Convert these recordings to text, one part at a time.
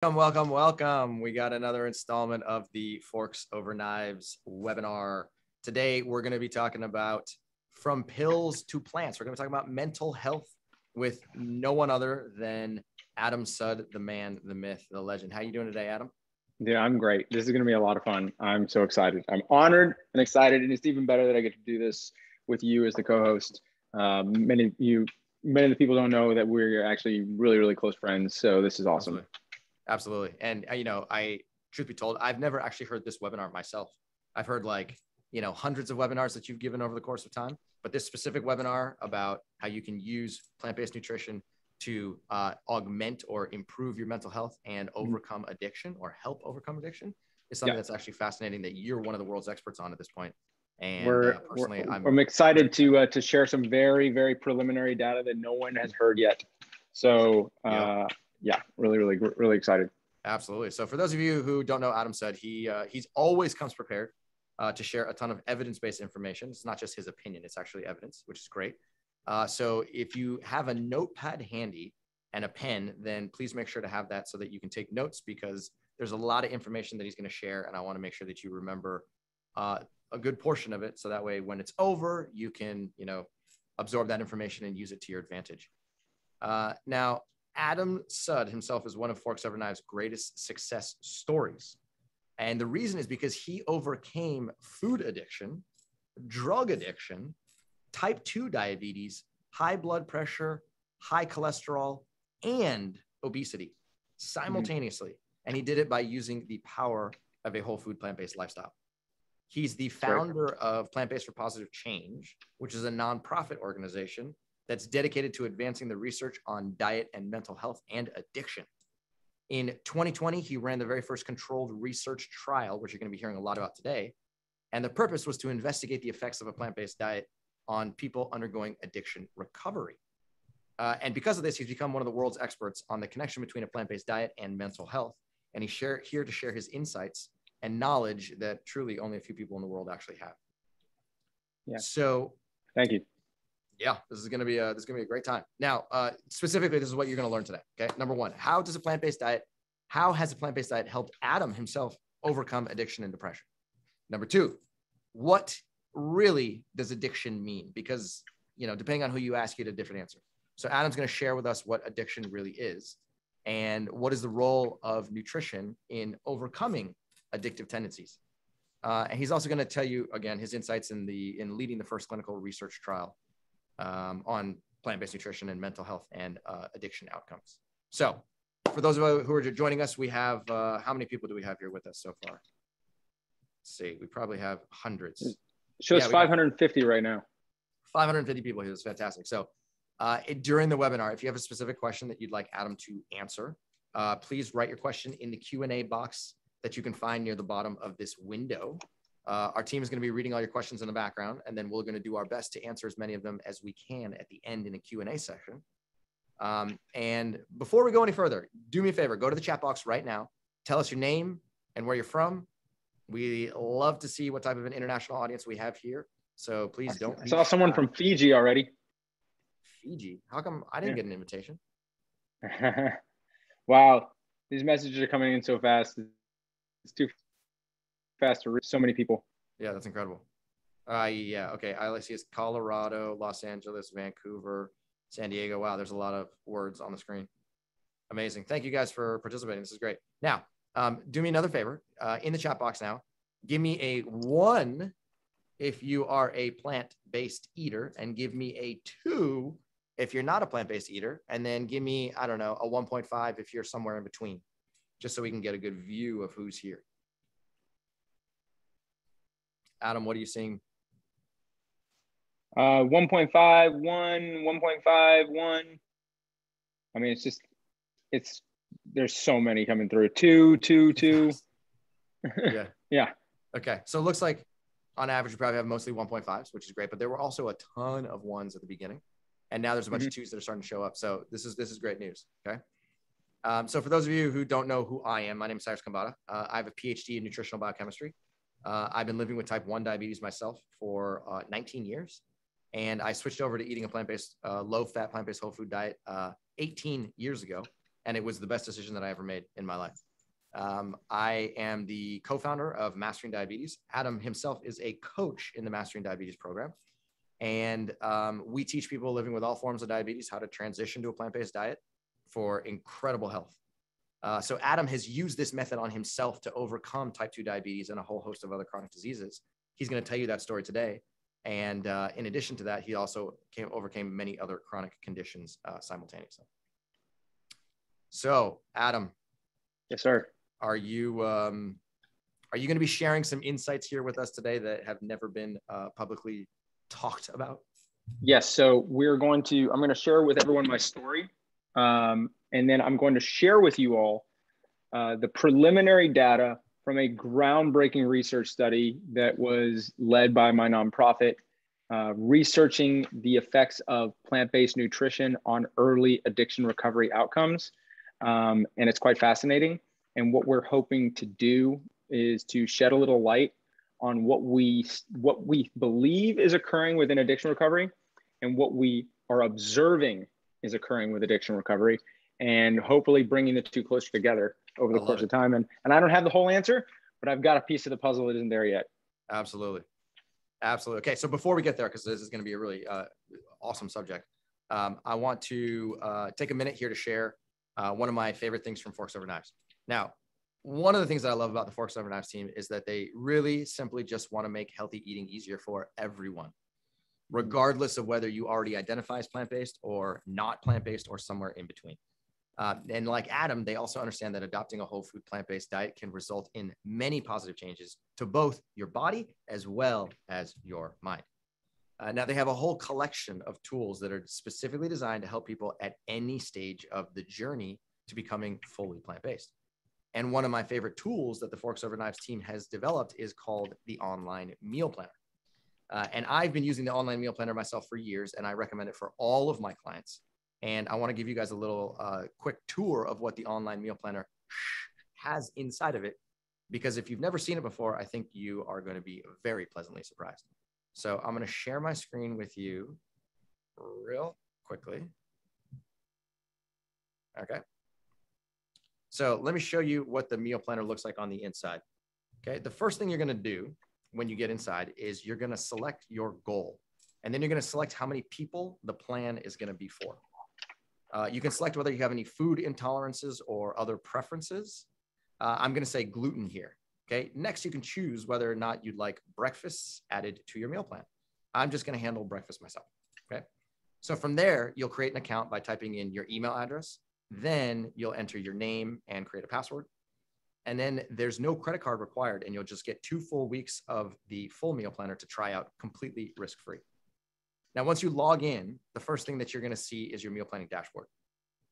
Welcome. We got another installment of the Forks Over Knives webinar. Today, we're going to be talking about from pills to plants. We're going to be talking about mental health with no one other than Adam Sudd, the man, the myth, the legend. How you doing today, Adam? Yeah, I'm great. This is going to be a lot of fun. I'm so excited. I'm honored and excited, and it's even better that I get to do this with you as the co-host. Many of the people don't know that we're actually really, really close friends. So this is awesome. Absolutely. And, truth be told, I've never actually heard this webinar myself. I've heard hundreds of webinars that you've given over the course of time, but this specific webinar about how you can use plant-based nutrition to augment or improve your mental health and overcome addiction or help overcome addiction is something that's actually fascinating that you're one of the world's experts on at this point. And personally, I'm excited to share some very, very preliminary data that no one has heard yet. So yeah, really excited. Absolutely. So for those of you who don't know, Adam Sudd, he's always comes prepared to share a ton of evidence-based information. It's not just his opinion, it's actually evidence, which is great. So if you have a notepad handy and a pen, then please make sure to have that so that you can take notes, because there's a lot of information that he's going to share. And I want to make sure that you remember a good portion of it. So that way, when it's over, you can, absorb that information and use it to your advantage. Now, Adam Sudd himself is one of Forks Over Knives' greatest success stories. And the reason is because he overcame food addiction, drug addiction, type 2 diabetes, high blood pressure, high cholesterol, and obesity simultaneously. And he did it by using the power of a whole food plant-based lifestyle. He's the founder of Plant-Based for Positive Change, which is a nonprofit organization that's dedicated to advancing the research on diet and mental health and addiction. In 2020, he ran the very first controlled research trial, which you're going to be hearing a lot about today. And the purpose was to investigate the effects of a plant-based diet on people undergoing addiction recovery. And because of this, he's become one of the world's experts on the connection between a plant-based diet and mental health. And he's here to share his insights and knowledge that truly only a few people in the world actually have. Yeah. So thank you. Yeah, this is going to be a great time. Now, specifically, this is what you're going to learn today. Okay. Number one, how has a plant-based diet helped Adam himself overcome addiction and depression? Number two, what really does addiction mean? Because, depending on who you ask, you get a different answer. So Adam's going to share with us what addiction really is and what is the role of nutrition in overcoming addictive tendencies. And he's also going to tell you, again, his insights in leading the first clinical research trial on plant-based nutrition and mental health and addiction outcomes. So for those of you who are joining us, we have, how many people do we have here with us so far? Let's see, we probably have hundreds. It shows 550 right now. 550 people here. That's fantastic. So during the webinar, if you have a specific question that you'd like Adam to answer, please write your question in the Q&A box that you can find near the bottom of this window. Our team is going to be reading all your questions in the background, and then we're going to do our best to answer as many of them as we can at the end in a Q&A session. And before we go any further, do me a favor, go to the chat box right now. Tell us your name and where you're from. We love to see what type of an international audience we have here. So please don't. I saw someone from Fiji already. Fiji? How come I didn't get an invitation? Wow. These messages are coming in so fast. It's too fast to reach so many people. Yeah, that's incredible. Yeah. Okay. I see it's Colorado, Los Angeles, Vancouver, San Diego. Wow. There's a lot of words on the screen. Amazing. Thank you guys for participating. This is great. Now, do me another favor in the chat box now. Give me a 1 if you are a plant-based eater, and give me a 2 if you're not a plant-based eater. And then give me, I don't know, a 1.5 if you're somewhere in between, just so we can get a good view of who's here. Adam, what are you seeing? 1.5, 1, 1.5, 1. I mean, there's so many coming through. 2, 2, 2. Yeah. Yeah. Okay. So it looks like on average, we probably have mostly 1.5s, which is great, but there were also a ton of 1s at the beginning. And now there's a bunch of 2s that are starting to show up. So this is great news. Okay. So for those of you who don't know who I am, my name is Cyrus Kambata. I have a PhD in nutritional biochemistry. I've been living with type 1 diabetes myself for 19 years. And I switched over to eating a plant-based, low-fat, plant-based whole food diet 18 years ago. and it was the best decision that I ever made in my life. I am the co-founder of Mastering Diabetes. Adam himself is a coach in the Mastering Diabetes program. And we teach people living with all forms of diabetes how to transition to a plant-based diet for incredible health. So Adam has used this method on himself to overcome type 2 diabetes and a whole host of other chronic diseases. He's going to tell you that story today. And in addition to that, he also overcame many other chronic conditions simultaneously. So Adam. Yes, sir. Are you going to be sharing some insights here with us today that have never been publicly talked about? Yes. So I'm going to share with everyone my story. And then I'm going to share with you all the preliminary data from a groundbreaking research study that was led by my nonprofit, researching the effects of plant-based nutrition on early addiction recovery outcomes. And it's quite fascinating. And what we're hoping to do is to shed a little light on what we believe is occurring within addiction recovery and what we are observing is occurring with addiction recovery, and hopefully bringing the two closer together over the course of time. And I don't have the whole answer, but I've got a piece of the puzzle that isn't there yet. Absolutely. Absolutely. Okay. So before we get there, because this is going to be a really awesome subject, I want to take a minute here to share one of my favorite things from Forks Over Knives. Now, one of the things that I love about the Forks Over Knives team is that they really simply just want to make healthy eating easier for everyone, regardless of whether you already identify as plant-based or not plant-based or somewhere in between. And like Adam, they also understand that adopting a whole food plant-based diet can result in many positive changes to both your body as well as your mind. Now, they have a whole collection of tools that are specifically designed to help people at any stage of the journey to becoming fully plant-based. And one of my favorite tools that the Forks Over Knives team has developed is called the online meal planner. And I've been using the online meal planner myself for years, and I recommend it for all of my clients. And I want to give you guys a little quick tour of what the online meal planner has inside of it, because if you've never seen it before, I think you are going to be very pleasantly surprised. So I'm going to share my screen with you real quickly. Okay. So let me show you what the meal planner looks like on the inside. Okay. The first thing you're going to do when you get inside is you're going to select your goal, and then you're going to select how many people the plan is going to be for. You can select whether you have any food intolerances or other preferences. I'm going to say gluten here. Okay. Next, you can choose whether or not you'd like breakfasts added to your meal plan. I'm just going to handle breakfast myself. Okay. So from there, you'll create an account by typing in your email address. Then you'll enter your name and create a password. And then there's no credit card required, and you'll just get 2 full weeks of the full meal planner to try out completely risk-free. Now, once you log in, the first thing that you're going to see is your meal planning dashboard.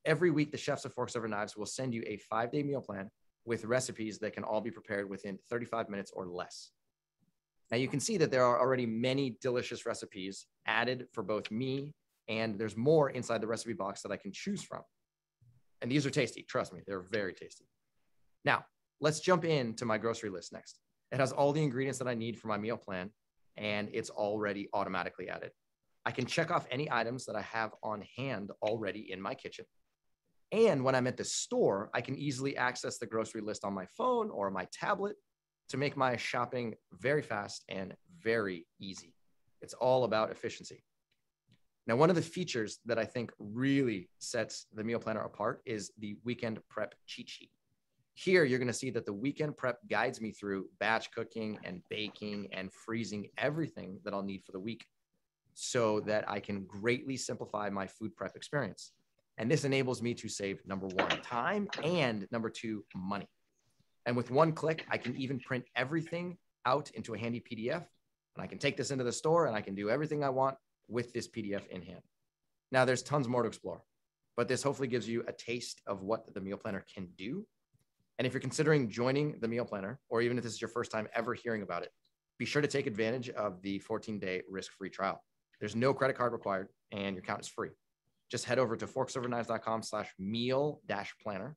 Every week, the chefs of Forks Over Knives will send you a 5-day meal plan with recipes that can all be prepared within 35 minutes or less. Now, you can see that there are already many delicious recipes added for both me, and there's more inside the recipe box that I can choose from. And these are tasty. Trust me, they're very tasty. Now, let's jump into my grocery list next. It has all the ingredients that I need for my meal plan, and it's already automatically added. I can check off any items that I have on hand already in my kitchen. And when I'm at the store, I can easily access the grocery list on my phone or my tablet to make my shopping very fast and very easy. It's all about efficiency. Now, one of the features that I think really sets the meal planner apart is the weekend prep cheat sheet. Here, you're going to see that the weekend prep guides me through batch cooking and baking and freezing everything that I'll need for the week so that I can greatly simplify my food prep experience. And this enables me to save, number 1, time, and number 2, money. And with one click, I can even print everything out into a handy PDF, and I can take this into the store and I can do everything I want with this PDF in hand. Now, there's tons more to explore, but this hopefully gives you a taste of what the meal planner can do. And if you're considering joining the meal planner, or even if this is your first time ever hearing about it, be sure to take advantage of the 14-day risk-free trial. There's no credit card required, and your account is free. Just head over to forksoverknives.com/meal-planner,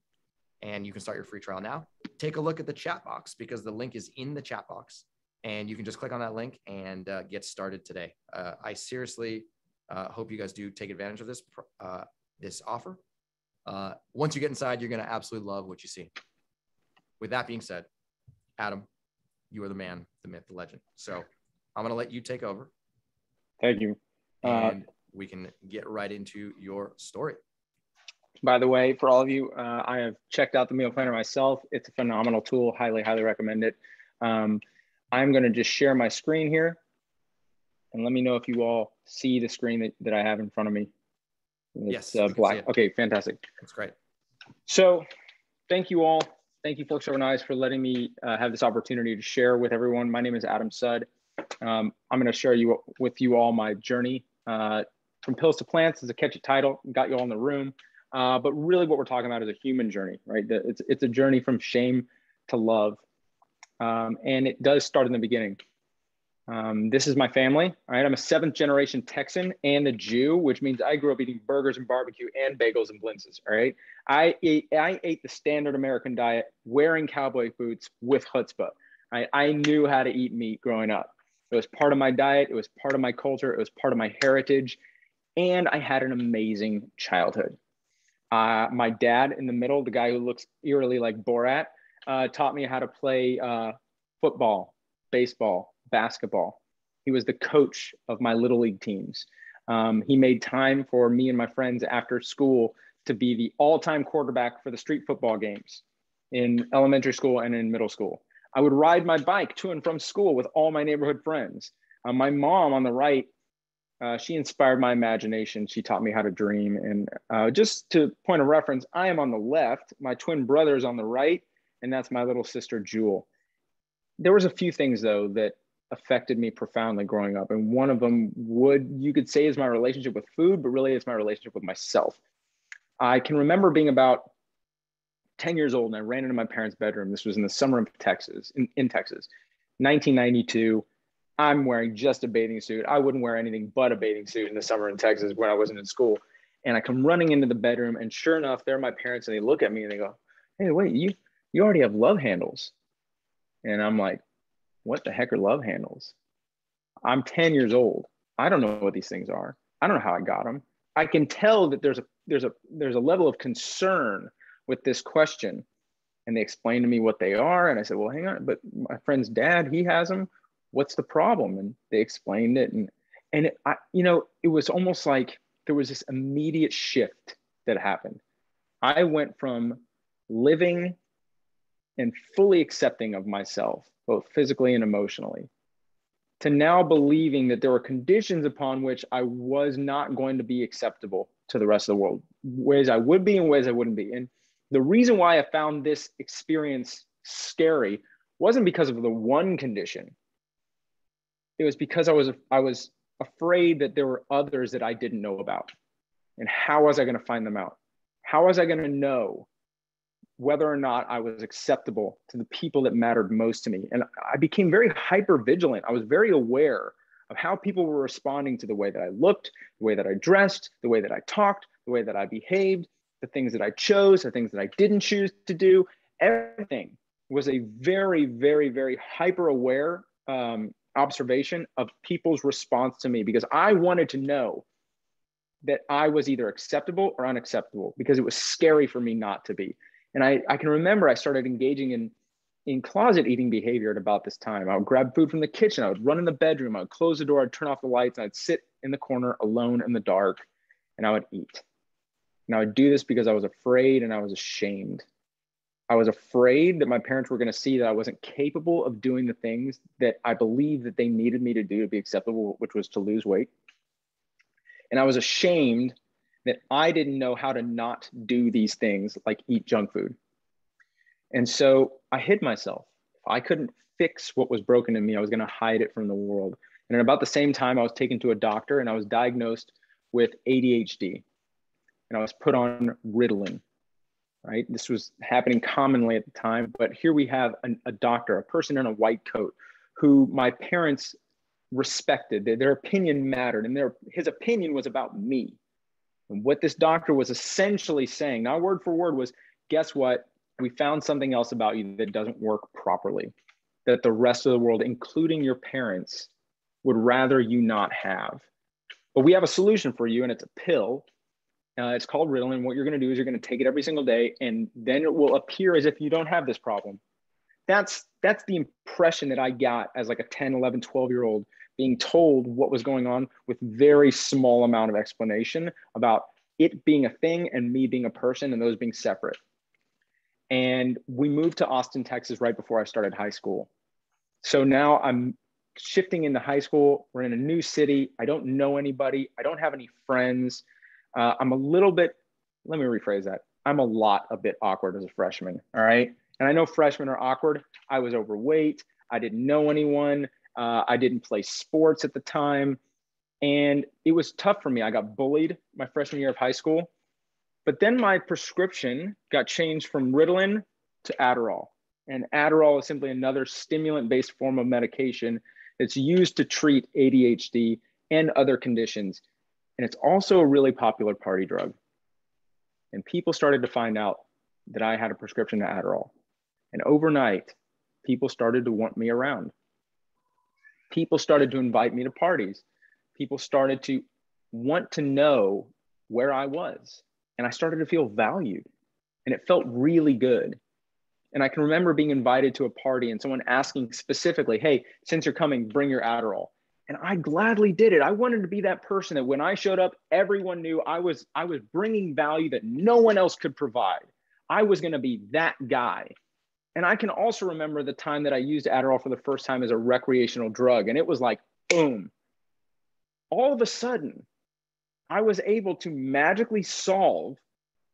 and you can start your free trial now. Take a look at the chat box because the link is in the chat box, and you can just click on that link and get started today. I seriously hope you guys do take advantage of this offer. Once you get inside, you're going to absolutely love what you see. With that being said, Adam, you are the man, the myth, the legend. So I'm going to let you take over. Thank you. And we can get right into your story. By the way, for all of you, I have checked out the meal planner myself. It's a phenomenal tool. Highly, highly recommend it. I'm going to just share my screen here. And let me know if you all see the screen that I have in front of me. It's yes, black. Okay, fantastic. That's great. So thank you all. Thank you, Forks Over Knives, for letting me have this opportunity to share with everyone. My name is Adam Sudd. I'm going to share with you all my journey from pills to plants. As a catchy title, got you all in the room. But really what we're talking about is a human journey, right? It's a journey from shame to love. And it does start in the beginning. This is my family, all right? I'm a 7th generation Texan and a Jew, which means I grew up eating burgers and barbecue and bagels and blintzes, all right? I ate the standard American diet, wearing cowboy boots with chutzpah. I knew how to eat meat growing up. It was part of my diet. It was part of my culture. It was part of my heritage. And I had an amazing childhood. My dad in the middle, the guy who looks eerily like Borat, taught me how to play football, baseball, basketball. He was the coach of my little league teams. He made time for me and my friends after school to be the all-time quarterback for the street football games in elementary school and in middle school. I would ride my bike to and from school with all my neighborhood friends. My mom on the right, she inspired my imagination. She taught me how to dream. And just to point of reference, I am on the left, my twin brother is on the right, and that's my little sister, Jewel. There was a few things though that affected me profoundly growing up. And one of them you could say is my relationship with food, but really it's my relationship with myself. I can remember being about 10 years old and I ran into my parents' bedroom. This was in the summer of Texas, in Texas, 1992. I'm wearing just a bathing suit. I wouldn't wear anything but a bathing suit in the summer in Texas when I wasn't in school. And I come running into the bedroom and sure enough, they're my parents and they look at me and they go, "Hey, wait, you already have love handles." And I'm like, what the heck are love handles? I'm 10 years old. I don't know what these things are. I don't know how I got them. I can tell that there's a level of concern with this question. And they explained to me what they are. And I said, well, hang on, but my friend's dad, he has them. What's the problem? And they explained it. And it was almost like there was this immediate shift that happened. I went from living and fully accepting of myself, both physically and emotionally, to now believing that there were conditions upon which I was not going to be acceptable to the rest of the world, ways I would be and ways I wouldn't be. And the reason why I found this experience scary wasn't because of the one condition. It was because I was afraid that there were others that I didn't know about. And how was I going to find them out? How was I going to know whether or not I was acceptable to the people that mattered most to me? And I became very hyper vigilant. I was very aware of how people were responding to the way that I looked, the way that I dressed, the way that I talked, the way that I behaved, the things that I chose, the things that I didn't choose to do. Everything was a very, very, very hyper aware observation of people's response to me, because I wanted to know that I was either acceptable or unacceptable, because it was scary for me not to be. And I can remember I started engaging in closet eating behavior at about this time. I would grab food from the kitchen. I would run in the bedroom. I would close the door. I'd turn off the lights. And I'd sit in the corner alone in the dark and I would eat. And I would do this because I was afraid and I was ashamed. I was afraid that my parents were going to see that I wasn't capable of doing the things that I believed that they needed me to do to be acceptable, which was to lose weight. And I was ashamed that I didn't know how to not do these things, like eat junk food. And so I hid myself. If I couldn't fix what was broken in me, I was going to hide it from the world. And at about the same time, I was taken to a doctor and I was diagnosed with ADHD. And I was put on Ritalin, right? This was happening commonly at the time. But here we have a doctor, a person in a white coat, who my parents respected. Their opinion mattered. And his opinion was about me. And what this doctor was essentially saying, not word for word, was, guess what? We found something else about you that doesn't work properly, that the rest of the world, including your parents, would rather you not have. But we have a solution for you, and it's a pill It's called Ritalin. What you're going to do is you're going to take it every single day, and then it will appear as if you don't have this problem. That's the impression that I got as like a 10, 11, 12-year-old being told what was going on with very small amount of explanation about it being a thing and me being a person and those being separate. And we moved to Austin, Texas right before I started high school. So now I'm shifting into high school. We're in a new city. I don't know anybody. I don't have any friends. I'm a little bit, let me rephrase that. I'm a bit awkward as a freshman, all right? And I know freshmen are awkward. I was overweight. I didn't know anyone. I didn't play sports at the time. And it was tough for me. I got bullied my freshman year of high school. But then my prescription got changed from Ritalin to Adderall. And Adderall is simply another stimulant-based form of medication that's used to treat ADHD and other conditions. And it's also a really popular party drug. And people started to find out that I had a prescription to Adderall. And overnight, people started to want me around. People started to invite me to parties. People started to want to know where I was. And I started to feel valued. And it felt really good. And I can remember being invited to a party and someone asking specifically, hey, since you're coming, bring your Adderall. And I gladly did it. I wanted to be that person that when I showed up, everyone knew I was bringing value that no one else could provide. I was going to be that guy. And I can also remember the time that I used Adderall for the first time as a recreational drug. And it was like, boom. All of a sudden, I was able to magically solve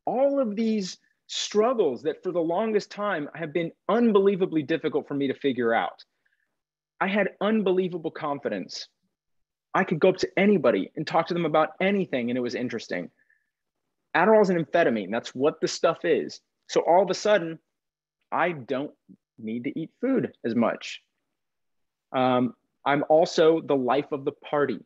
all of these struggles that for the longest time have been unbelievably difficult for me to figure out. I had unbelievable confidence. I could go up to anybody and talk to them about anything, and it was interesting. Adderall is an amphetamine. That's what the stuff is. So all of a sudden, I don't need to eat food as much. I'm also the life of the party.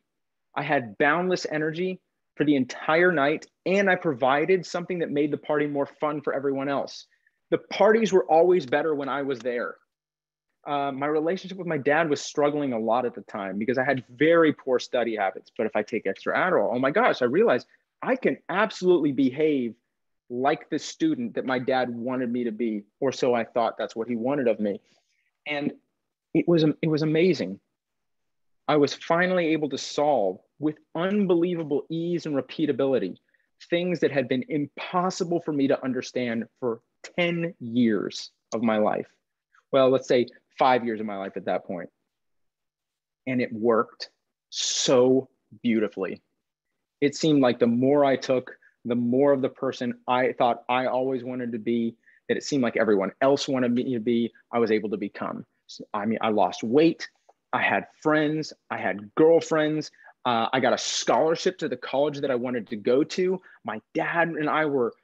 I had boundless energy for the entire night, and I provided something that made the party more fun for everyone else. The parties were always better when I was there. My relationship with my dad was struggling a lot at the time because I had very poor study habits. But if I take extra Adderall, oh my gosh, I realized I can absolutely behave like the student that my dad wanted me to be, or so I thought. That's what he wanted of me. And it was amazing. I was finally able to solve with unbelievable ease and repeatability things that had been impossible for me to understand for 10 years of my life. Well, let's say 5 years of my life at that point. And it worked so beautifully. It seemed like the more I took, the more of the person I thought I always wanted to be, that it seemed like everyone else wanted me to be, I was able to become. I mean, I lost weight. I had friends. I had girlfriends. I got a scholarship to the college that I wanted to go to. My dad and I were,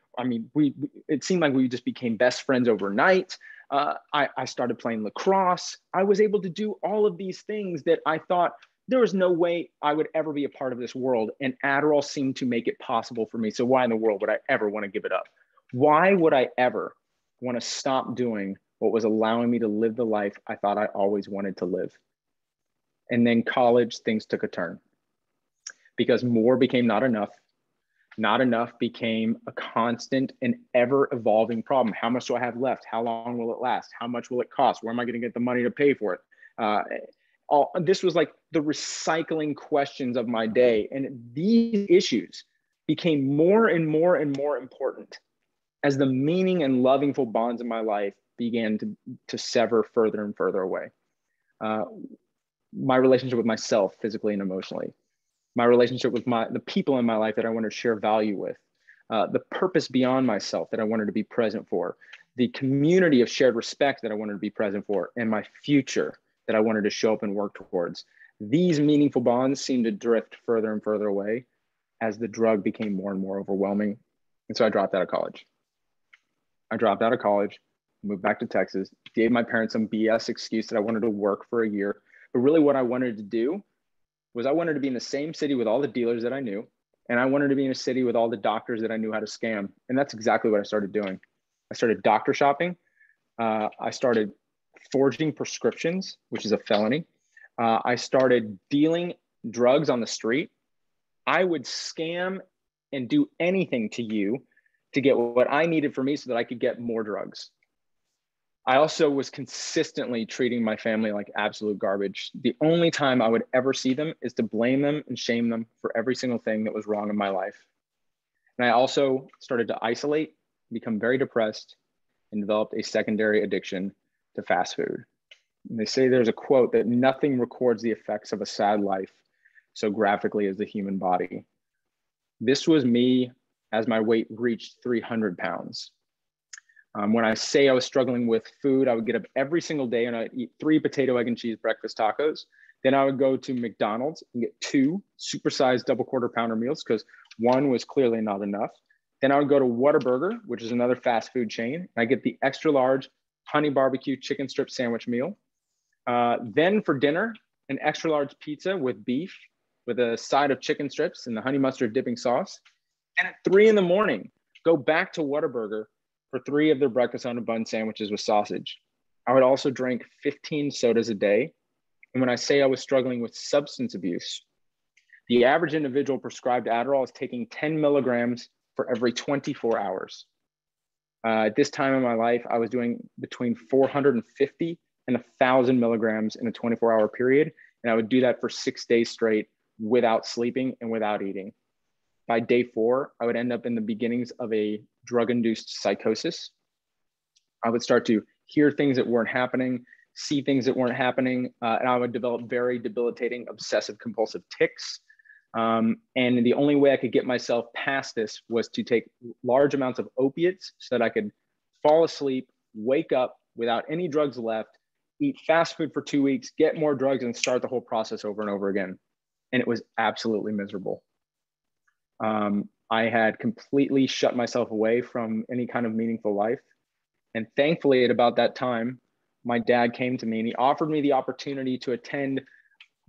it seemed like we just became best friends overnight. I started playing lacrosse. I was able to do all of these things that I thought there was no way I would ever be a part of this world. And Adderall seemed to make it possible for me. So why in the world would I ever want to give it up? Why would I ever want to stop doing what was allowing me to live the life I thought I always wanted to live? And then college, things took a turn because more became not enough. Not enough became a constant and ever evolving problem. How much do I have left? How long will it last? How much will it cost? Where am I going to get the money to pay for it? This was like the recycling questions of my day. And these issues became more and more and more important as the meaning and lovingful bonds in my life began to sever further and further away. My relationship with myself, physically and emotionally, my relationship with the people in my life that I wanted to share value with, the purpose beyond myself that I wanted to be present for, the community of shared respect that I wanted to be present for, and my future that I wanted to show up and work towards. These meaningful bonds seemed to drift further and further away as the drug became more and more overwhelming. And so I dropped out of college. Moved back to Texas, gave my parents some BS excuse that I wanted to work for a year. But really what I wanted to do was I wanted to be in the same city with all the dealers that I knew. And I wanted to be in a city with all the doctors that I knew how to scam. And that's exactly what I started doing. I started doctor shopping. I started forging prescriptions, which is a felony. I started dealing drugs on the street. I would scam and do anything to you to get what I needed for me so that I could get more drugs. I also was consistently treating my family like absolute garbage. The only time I would ever see them is to blame them and shame them for every single thing that was wrong in my life. And I also started to isolate, become very depressed, and developed a secondary addiction to fast food. And they say there's a quote that nothing records the effects of a sad life so graphically as the human body. This was me as my weight reached 300 pounds. When I say I was struggling with food, I would get up every single day and I'd eat 3 potato, egg, and cheese breakfast tacos. Then I would go to McDonald's and get 2 supersized double quarter pounder meals because 1 was clearly not enough. Then I would go to Whataburger, which is another fast food chain. And I get the extra large honey barbecue chicken strip sandwich meal. Then for dinner, an extra large pizza with beef with a side of chicken strips and the honey mustard dipping sauce. And at 3 in the morning, go back to Whataburger for 3 of their breakfast on a bun sandwiches with sausage. I would also drink 15 sodas a day. And when I say I was struggling with substance abuse, the average individual prescribed Adderall is taking 10 milligrams for every 24 hours. At this time in my life, I was doing between 450 and 1,000 milligrams in a 24-hour period. And I would do that for 6 days straight without sleeping and without eating. By day 4, I would end up in the beginnings of a drug-induced psychosis. I would start to hear things that weren't happening, see things that weren't happening, and I would develop very debilitating obsessive compulsive tics. And the only way I could get myself past this was to take large amounts of opiates so that I could fall asleep, wake up without any drugs left, eat fast food for 2 weeks, get more drugs, and start the whole process over and over again. And it was absolutely miserable. I had completely shut myself away from any kind of meaningful life. And thankfully, at about that time, my dad came to me and he offered me the opportunity to attend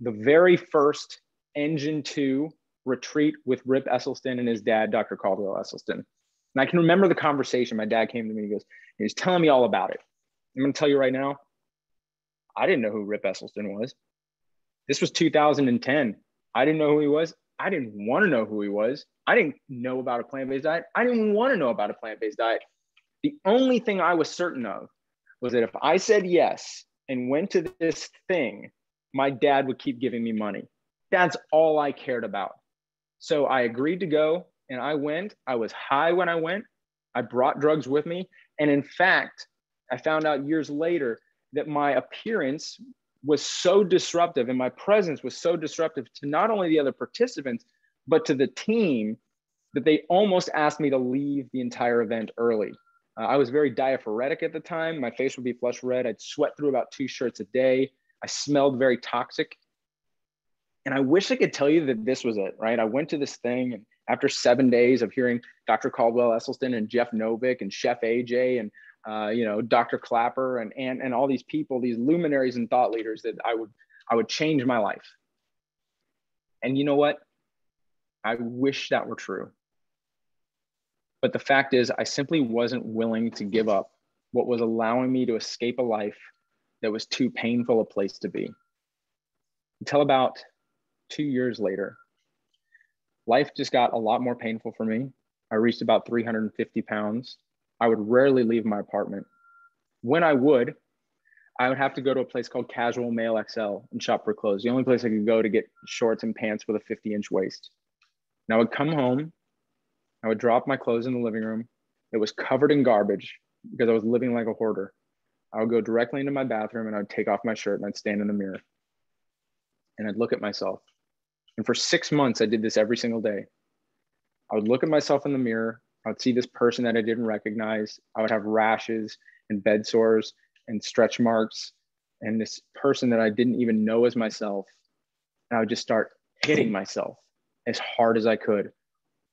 the very first Engine 2 retreat with Rip Esselstyn and his dad, Dr. Caldwell Esselstyn. And I can remember the conversation. My dad came to me and he was telling me all about it. I'm going to tell you right now, I didn't know who Rip Esselstyn was. This was 2010. I didn't know who he was. I didn't want to know who he was. I didn't know about a plant-based diet. I didn't want to know about a plant-based diet. The only thing I was certain of was that if I said yes and went to this thing, my dad would keep giving me money. That's all I cared about. So I agreed to go and I went. I was high when I went. I brought drugs with me. And in fact, I found out years later that my appearance was so disruptive and my presence was so disruptive to not only the other participants, but to the team that they almost asked me to leave the entire event early. I was very diaphoretic at the time. My face would be flush red. I'd sweat through about 2 shirts a day. I smelled very toxic. And I wish I could tell you that this was it, right? I went to this thing and after 7 days of hearing Dr. Caldwell Esselstyn and Jeff Novick and Chef AJ and Dr. Clapper and all these people, these luminaries and thought leaders, that I would change my life. And you know what? I wish that were true. But the fact is, I simply wasn't willing to give up what was allowing me to escape a life that was too painful a place to be. Until about 2 years later, life just got a lot more painful for me. I reached about 350 pounds. I would rarely leave my apartment. When I would have to go to a place called Casual Male XL and shop for clothes. The only place I could go to get shorts and pants with a 50-inch waist. And I would come home, I would drop my clothes in the living room. It was covered in garbage because I was living like a hoarder. I would go directly into my bathroom and I would take off my shirt and I'd stand in the mirror. And I'd look at myself. And for 6 months, I did this every single day. I would look at myself in the mirror. I would see this person that I didn't recognize. I would have rashes and bed sores and stretch marks and this person that I didn't even know as myself. And I would just start hitting myself as hard as I could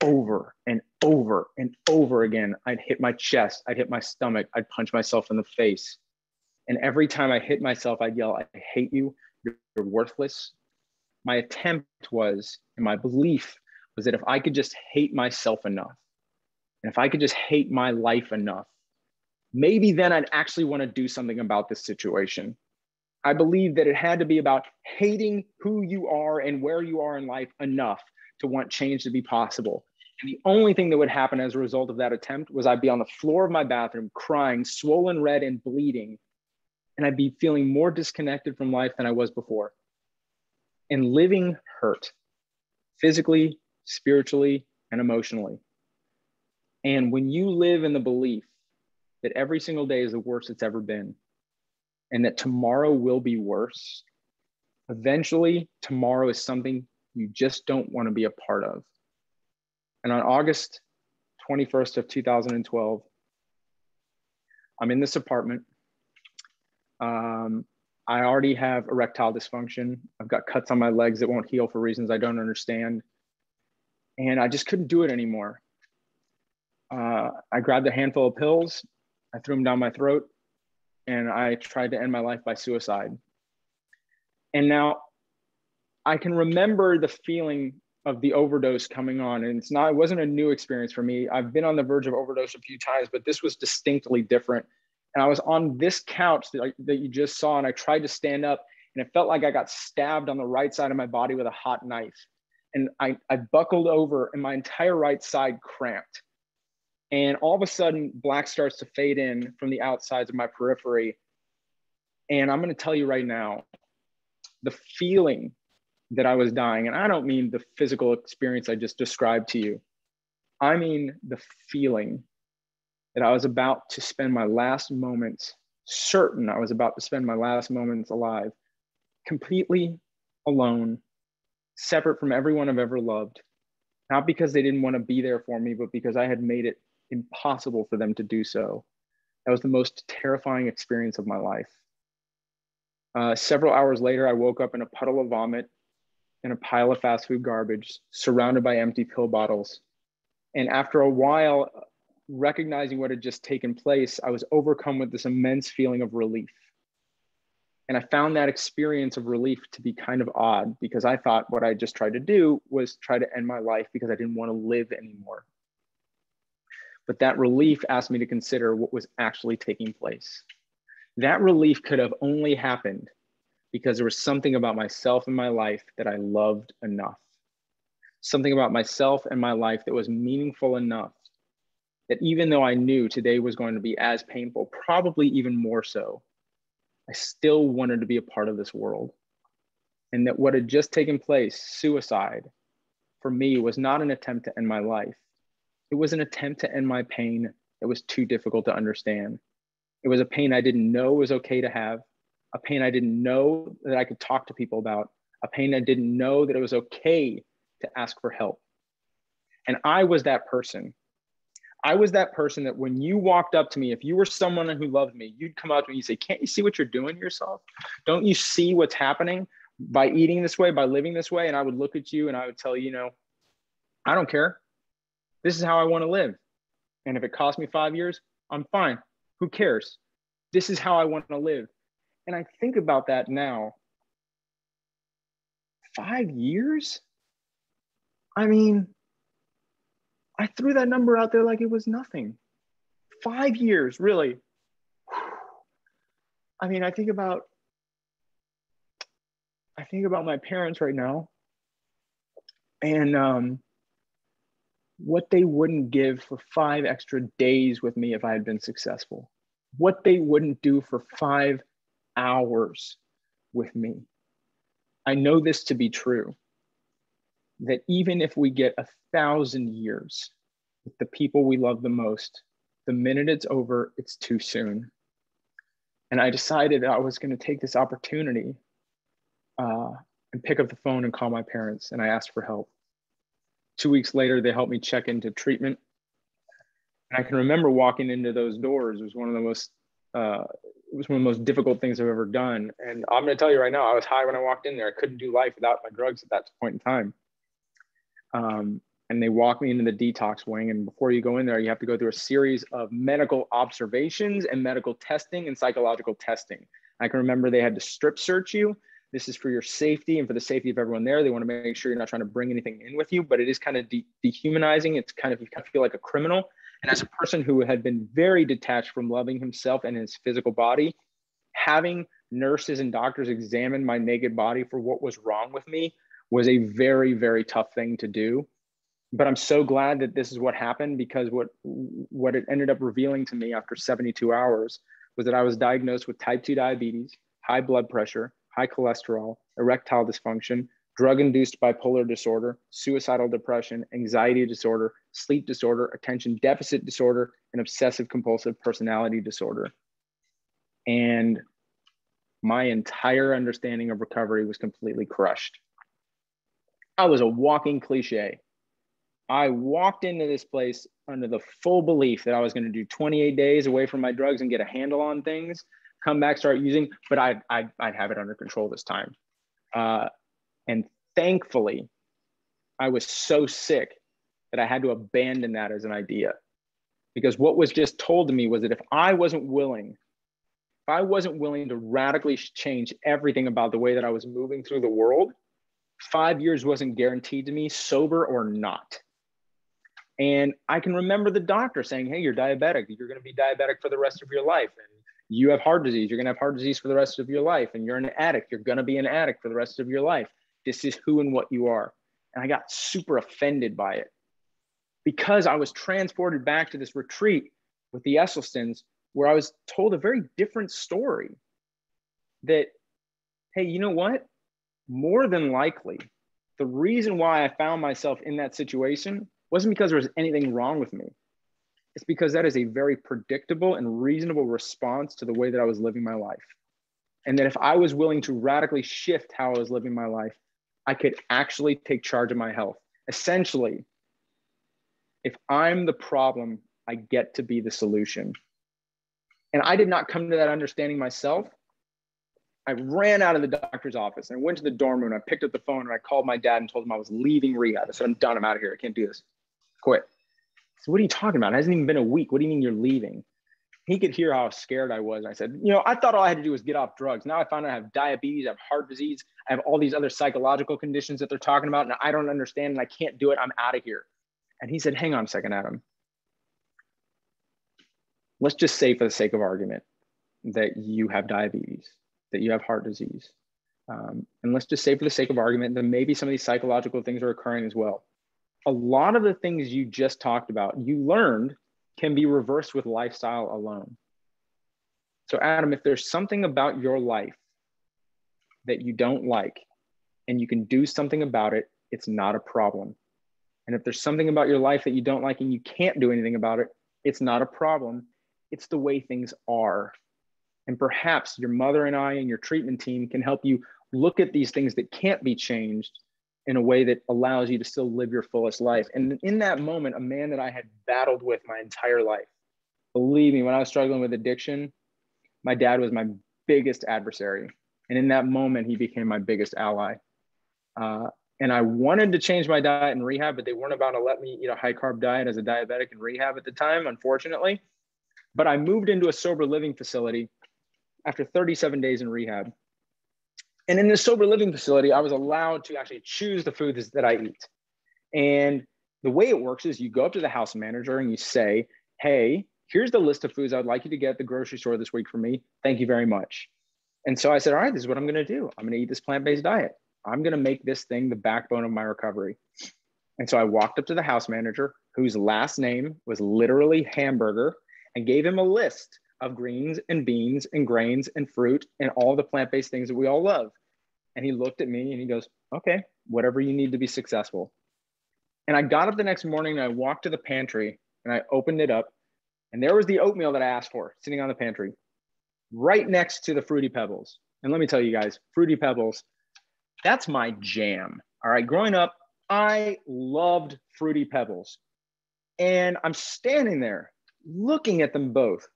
over and over and over again. I'd hit my chest. I'd hit my stomach. I'd punch myself in the face. And every time I hit myself, I'd yell, "I hate you. You're worthless." My attempt was, and my belief was that if I could just hate myself enough, and if I could just hate my life enough, maybe then I'd actually want to do something about this situation. I believe that it had to be about hating who you are and where you are in life enough to want change to be possible. And the only thing that would happen as a result of that attempt was I'd be on the floor of my bathroom crying, swollen red and bleeding. And I'd be feeling more disconnected from life than I was before. And living hurt physically, spiritually, and emotionally. And when you live in the belief that every single day is the worst it's ever been, and that tomorrow will be worse, eventually tomorrow is something you just don't want to be a part of. And on August 21st of 2012, I'm in this apartment. I already have erectile dysfunction. I've got cuts on my legs that won't heal for reasons I don't understand. And I just couldn't do it anymore. I grabbed a handful of pills, I threw them down my throat, and I tried to end my life by suicide. And now I can remember the feeling of the overdose coming on. And it wasn't a new experience for me. I've been on the verge of overdose a few times, but this was distinctly different. And I was on this couch that you just saw, and I tried to stand up, and it felt like I got stabbed on the right side of my body with a hot knife. And I buckled over, and my entire right side cramped. And all of a sudden, black starts to fade in from the outsides of my periphery. And I'm going to tell you right now, the feeling that I was dying, and I don't mean the physical experience I just described to you. I mean the feeling that I was about to spend my last moments, certain I was about to spend my last moments alive, completely alone, separate from everyone I've ever loved, not because they didn't want to be there for me, but because I had made it impossible for them to do so. That was the most terrifying experience of my life. Several hours later, I woke up in a puddle of vomit in a pile of fast food garbage, surrounded by empty pill bottles. And after a while, recognizing what had just taken place, I was overcome with this immense feeling of relief. And I found that experience of relief to be kind of odd, because I thought what I just tried to do was try to end my life because I didn't want to live anymore. But that relief asked me to consider what was actually taking place. That relief could have only happened because there was something about myself and my life that I loved enough. Something about myself and my life that was meaningful enough that even though I knew today was going to be as painful, probably even more so, I still wanted to be a part of this world. And that what had just taken place, suicide, for me was not an attempt to end my life. It was an attempt to end my pain that was too difficult to understand. It was a pain I didn't know was okay to have, a pain I didn't know that I could talk to people about, a pain I didn't know that it was okay to ask for help. And I was that person. I was that person that when you walked up to me, if you were someone who loved me, you'd come up to me and you say, can't you see what you're doing to yourself? Don't you see what's happening by eating this way, by living this way? And I would look at you and I would tell you, I don't care. This is how I want to live. And if it costs me 5 years, I'm fine. Who cares? This is how I want to live. And I think about that now. 5 years? I mean, I threw that number out there like it was nothing. 5 years, really. I mean, I think about my parents right now, and what they wouldn't give for 5 extra days with me if I had been successful. What they wouldn't do for 5 hours with me. I know this to be true, that even if we get 1,000 years with the people we love the most, the minute it's over, it's too soon. And I decided I was going to take this opportunity and pick up the phone and call my parents, and I asked for help. 2 weeks later, they helped me check into treatment. And I can remember walking into those doors. It was one of the most difficult things I've ever done. And I'm going to tell you right now, I was high when I walked in there. I couldn't do life without my drugs at that point in time. And they walked me into the detox wing. And before you go in there, you have to go through a series of medical observations and medical testing and psychological testing. I can remember they had to strip search you. This is for your safety and for the safety of everyone there. They want to make sure you're not trying to bring anything in with you, but it is kind of dehumanizing. It's kind of, you kind of feel like a criminal. And as a person who had been very detached from loving himself and his physical body, having nurses and doctors examine my naked body for what was wrong with me was a very, very tough thing to do. But I'm so glad that this is what happened, because what it ended up revealing to me after 72 hours was that I was diagnosed with type 2 diabetes, high blood pressure, high cholesterol, erectile dysfunction, drug-induced bipolar disorder, suicidal depression, anxiety disorder, sleep disorder, attention deficit disorder, and obsessive compulsive personality disorder. And my entire understanding of recovery was completely crushed. I was a walking cliche. I walked into this place under the full belief that I was going to do 28 days away from my drugs and get a handle on things, come back, start using, but I'd have it under control this time. And thankfully, I was so sick that I had to abandon that as an idea, because what was just told to me was that if I wasn't willing to radically change everything about the way that I was moving through the world, 5 years wasn't guaranteed to me, sober or not. And I can remember the doctor saying, hey, you're diabetic. You're going to be diabetic for the rest of your life. And you have heart disease. You're going to have heart disease for the rest of your life. And you're an addict. You're going to be an addict for the rest of your life. This is who and what you are. And I got super offended by it, because I was transported back to this retreat with the Esselstyns, where I was told a very different story. That, hey, you know what? More than likely, the reason why I found myself in that situation wasn't because there was anything wrong with me. It's because that is a very predictable and reasonable response to the way that I was living my life. And that if I was willing to radically shift how I was living my life, I could actually take charge of my health. Essentially, if I'm the problem, I get to be the solution. And I did not come to that understanding myself. I ran out of the doctor's office and I went to the dorm room and I picked up the phone and I called my dad and told him I was leaving rehab. I said, I'm done. I'm out of here. I can't do this. Quit. So what are you talking about? It hasn't even been a week. What do you mean you're leaving? He could hear how scared I was. I said, I thought all I had to do was get off drugs. Now I found out I have diabetes, I have heart disease, I have all these other psychological conditions that they're talking about, and I don't understand and I can't do it. I'm out of here. And he said, hang on a second, Adam. Let's just say, for the sake of argument, that you have diabetes, that you have heart disease. And let's just say, for the sake of argument, that maybe some of these psychological things are occurring as well. A lot of the things you just talked about, you learned, can be reversed with lifestyle alone. So Adam, if there's something about your life that you don't like and you can do something about it, it's not a problem. And if there's something about your life that you don't like and you can't do anything about it, it's not a problem. It's the way things are. And perhaps your mother and I and your treatment team can help you look at these things that can't be changed in a way that allows you to still live your fullest life. And in that moment, a man that I had battled with my entire life, believe me, when I was struggling with addiction, my dad was my biggest adversary. And in that moment, he became my biggest ally. And I wanted to change my diet in rehab, but they weren't about to let me eat a high carb diet as a diabetic in rehab at the time, unfortunately. But I moved into a sober living facility after 37 days in rehab. And in this sober living facility, I was allowed to actually choose the foods that I eat. And the way it works is you go up to the house manager and you say, hey, here's the list of foods I'd like you to get at the grocery store this week for me. Thank you very much. And so I said, all right, this is what I'm going to do. I'm going to eat this plant-based diet. I'm going to make this thing the backbone of my recovery. And so I walked up to the house manager, whose last name was literally hamburger, and gave him a list of greens and beans and grains and fruit and all the plant-based things that we all love. And he looked at me and he goes, okay, whatever you need to be successful. And I got up the next morning and I walked to the pantry and I opened it up and there was the oatmeal that I asked for sitting on the pantry right next to the Fruity Pebbles. And let me tell you guys, Fruity Pebbles, that's my jam. All right, growing up, I loved Fruity Pebbles. And I'm standing there looking at them both,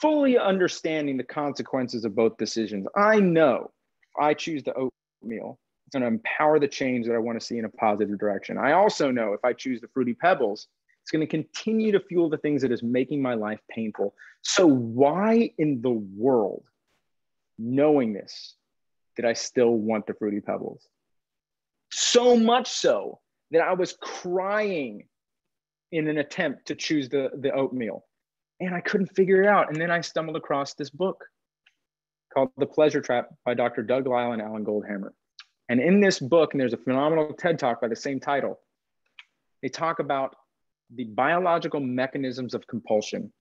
fully understanding the consequences of both decisions. I know if I choose the oatmeal, it's going to empower the change that I want to see in a positive direction. I also know if I choose the Fruity Pebbles, it's going to continue to fuel the things that is making my life painful. So why in the world, knowing this, did I still want the Fruity Pebbles? So much so that I was crying in an attempt to choose the oatmeal. And I couldn't figure it out. And then I stumbled across this book called The Pleasure Trap by Dr. Doug Lisle and Alan Goldhammer. And in this book, and there's a phenomenal TED Talk by the same title, They talk about the biological mechanisms of compulsion.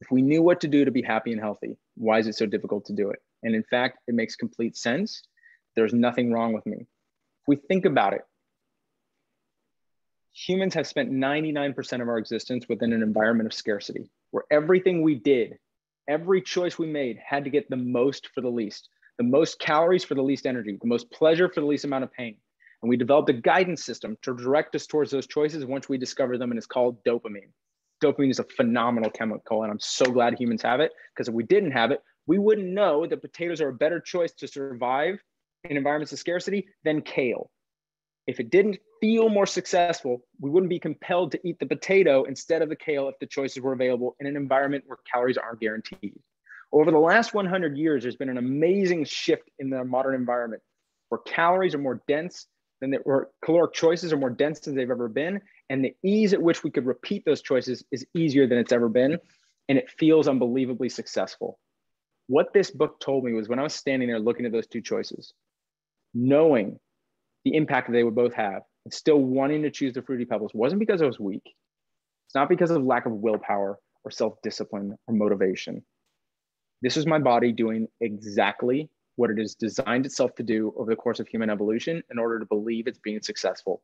If we knew what to do to be happy and healthy, why is it so difficult to do it? And in fact, it makes complete sense. There's nothing wrong with me. If we think about it, humans have spent 99% of our existence within an environment of scarcity, where everything we did, every choice we made had to get the most for the least, the most calories for the least energy, the most pleasure for the least amount of pain. And we developed a guidance system to direct us towards those choices once we discover them, and it's called dopamine. Dopamine is a phenomenal chemical, and I'm so glad humans have it, because if we didn't have it, we wouldn't know that potatoes are a better choice to survive in environments of scarcity than kale. If it didn't feel more successful, we wouldn't be compelled to eat the potato instead of the kale if the choices were available in an environment where calories aren't guaranteed. Over the last 100 years, there's been an amazing shift in the modern environment where calories are more dense or caloric choices are more dense than they've ever been. And the ease at which we could repeat those choices is easier than it's ever been. And it feels unbelievably successful. What this book told me was when I was standing there looking at those two choices, knowing the impact that they would both have, and still wanting to choose the Fruity Pebbles wasn't because I was weak. It's not because of lack of willpower or self-discipline or motivation. This is my body doing exactly what it has designed itself to do over the course of human evolution in order to believe it's being successful.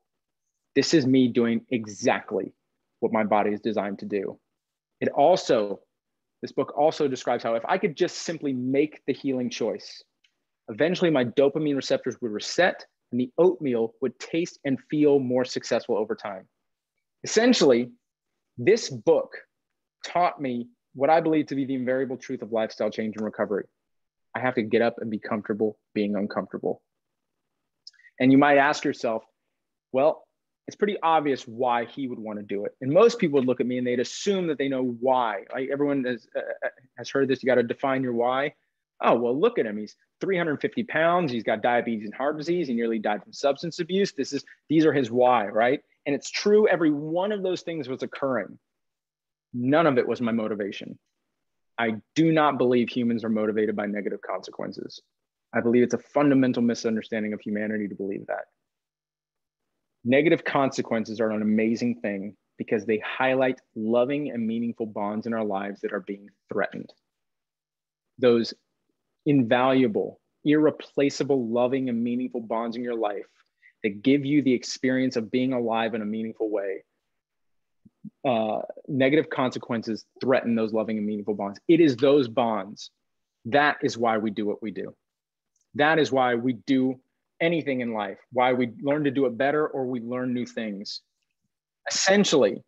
This is me doing exactly what my body is designed to do. This book also describes how if I could just simply make the healing choice, eventually my dopamine receptors would reset and the oatmeal would taste and feel more successful over time. Essentially, this book taught me what I believe to be the invariable truth of lifestyle change and recovery. I have to get up and be comfortable being uncomfortable. And you might ask yourself, well, it's pretty obvious why he would want to do it. And most people would look at me and they'd assume that they know why. Like everyone has heard this, you got to define your why. Oh, well, look at him. He's 350 pounds. He's got diabetes and heart disease. He nearly died from substance abuse. These are his why, right? And it's true. Every one of those things was occurring. None of it was my motivation. I do not believe humans are motivated by negative consequences. I believe it's a fundamental misunderstanding of humanity to believe that. Negative consequences are an amazing thing because they highlight loving and meaningful bonds in our lives that are being threatened. Those invaluable, irreplaceable, loving and meaningful bonds in your life that give you the experience of being alive in a meaningful way. Negative consequences threaten those loving and meaningful bonds. It is those bonds. That is why we do what we do. That is why we do anything in life, why we learn to do it better or we learn new things. Essentially,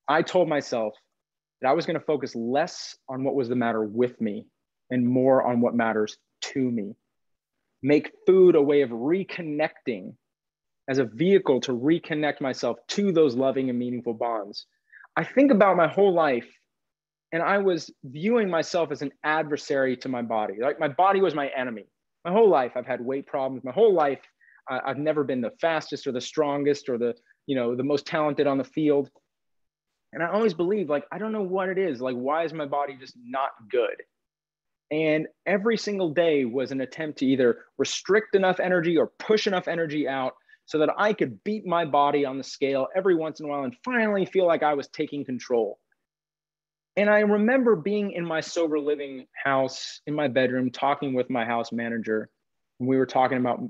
I told myself that I was going to focus less on what was the matter with me and more on what matters to me. Make food a way of reconnecting, as a vehicle to reconnect myself to those loving and meaningful bonds. I think about my whole life and I was viewing myself as an adversary to my body. Like my body was my enemy. My whole life, I've had weight problems. My whole life, I've never been the fastest or the strongest or the most talented on the field. And I always believed, like, I don't know what it is. Like, why is my body just not good? And every single day was an attempt to either restrict enough energy or push enough energy out so that I could beat my body on the scale every once in a while and finally feel like I was taking control. And I remember being in my sober living house in my bedroom, talking with my house manager. And we were talking about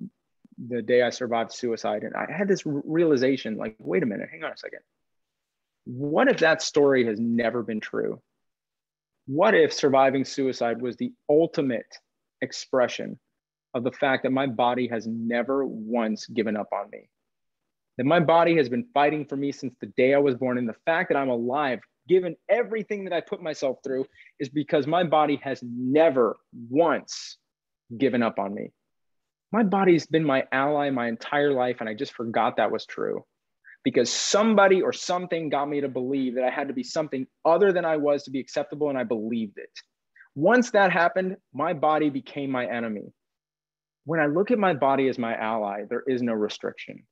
the day I survived suicide. And I had this realization, like, wait a minute, hang on a second. What if that story has never been true? What if surviving suicide was the ultimate expression of the fact that my body has never once given up on me? That my body has been fighting for me since the day I was born. And the fact that I'm alive, given everything that I put myself through, is because my body has never once given up on me. My body's been my ally my entire life, and I just forgot that was true. Because somebody or something got me to believe that I had to be something other than I was to be acceptable, and I believed it. Once that happened, my body became my enemy. When I look at my body as my ally, there is no restriction.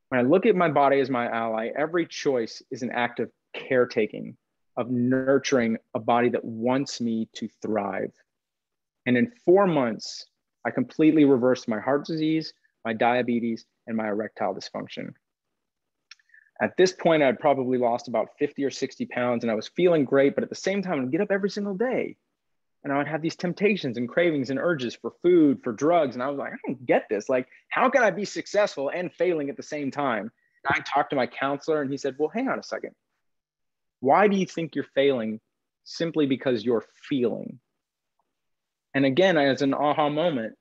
When I look at my body as my ally, every choice is an act of caretaking, of nurturing a body that wants me to thrive. And in 4 months, I completely reversed my heart disease, my diabetes, and my erectile dysfunction. At this point, I'd probably lost about 50 or 60 pounds and I was feeling great. But at the same time, I'd get up every single day and I would have these temptations and cravings and urges for food, for drugs. And I was like, I don't get this. Like, how can I be successful and failing at the same time? And I talked to my counselor and he said, well, hang on a second. Why do you think you're failing? Simply because you're feeling. And again, as an aha moment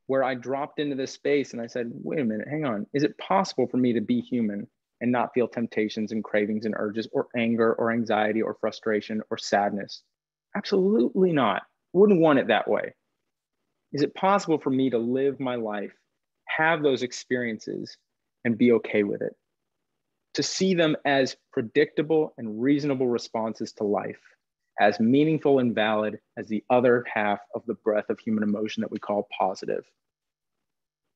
where I dropped into this space and I said, wait a minute, hang on. Is it possible for me to be human and not feel temptations and cravings and urges or anger or anxiety or frustration or sadness? Absolutely not. Wouldn't want it that way. Is it possible for me to live my life, have those experiences, and be okay with it? To see them as predictable and reasonable responses to life, as meaningful and valid as the other half of the breath of human emotion that we call positive.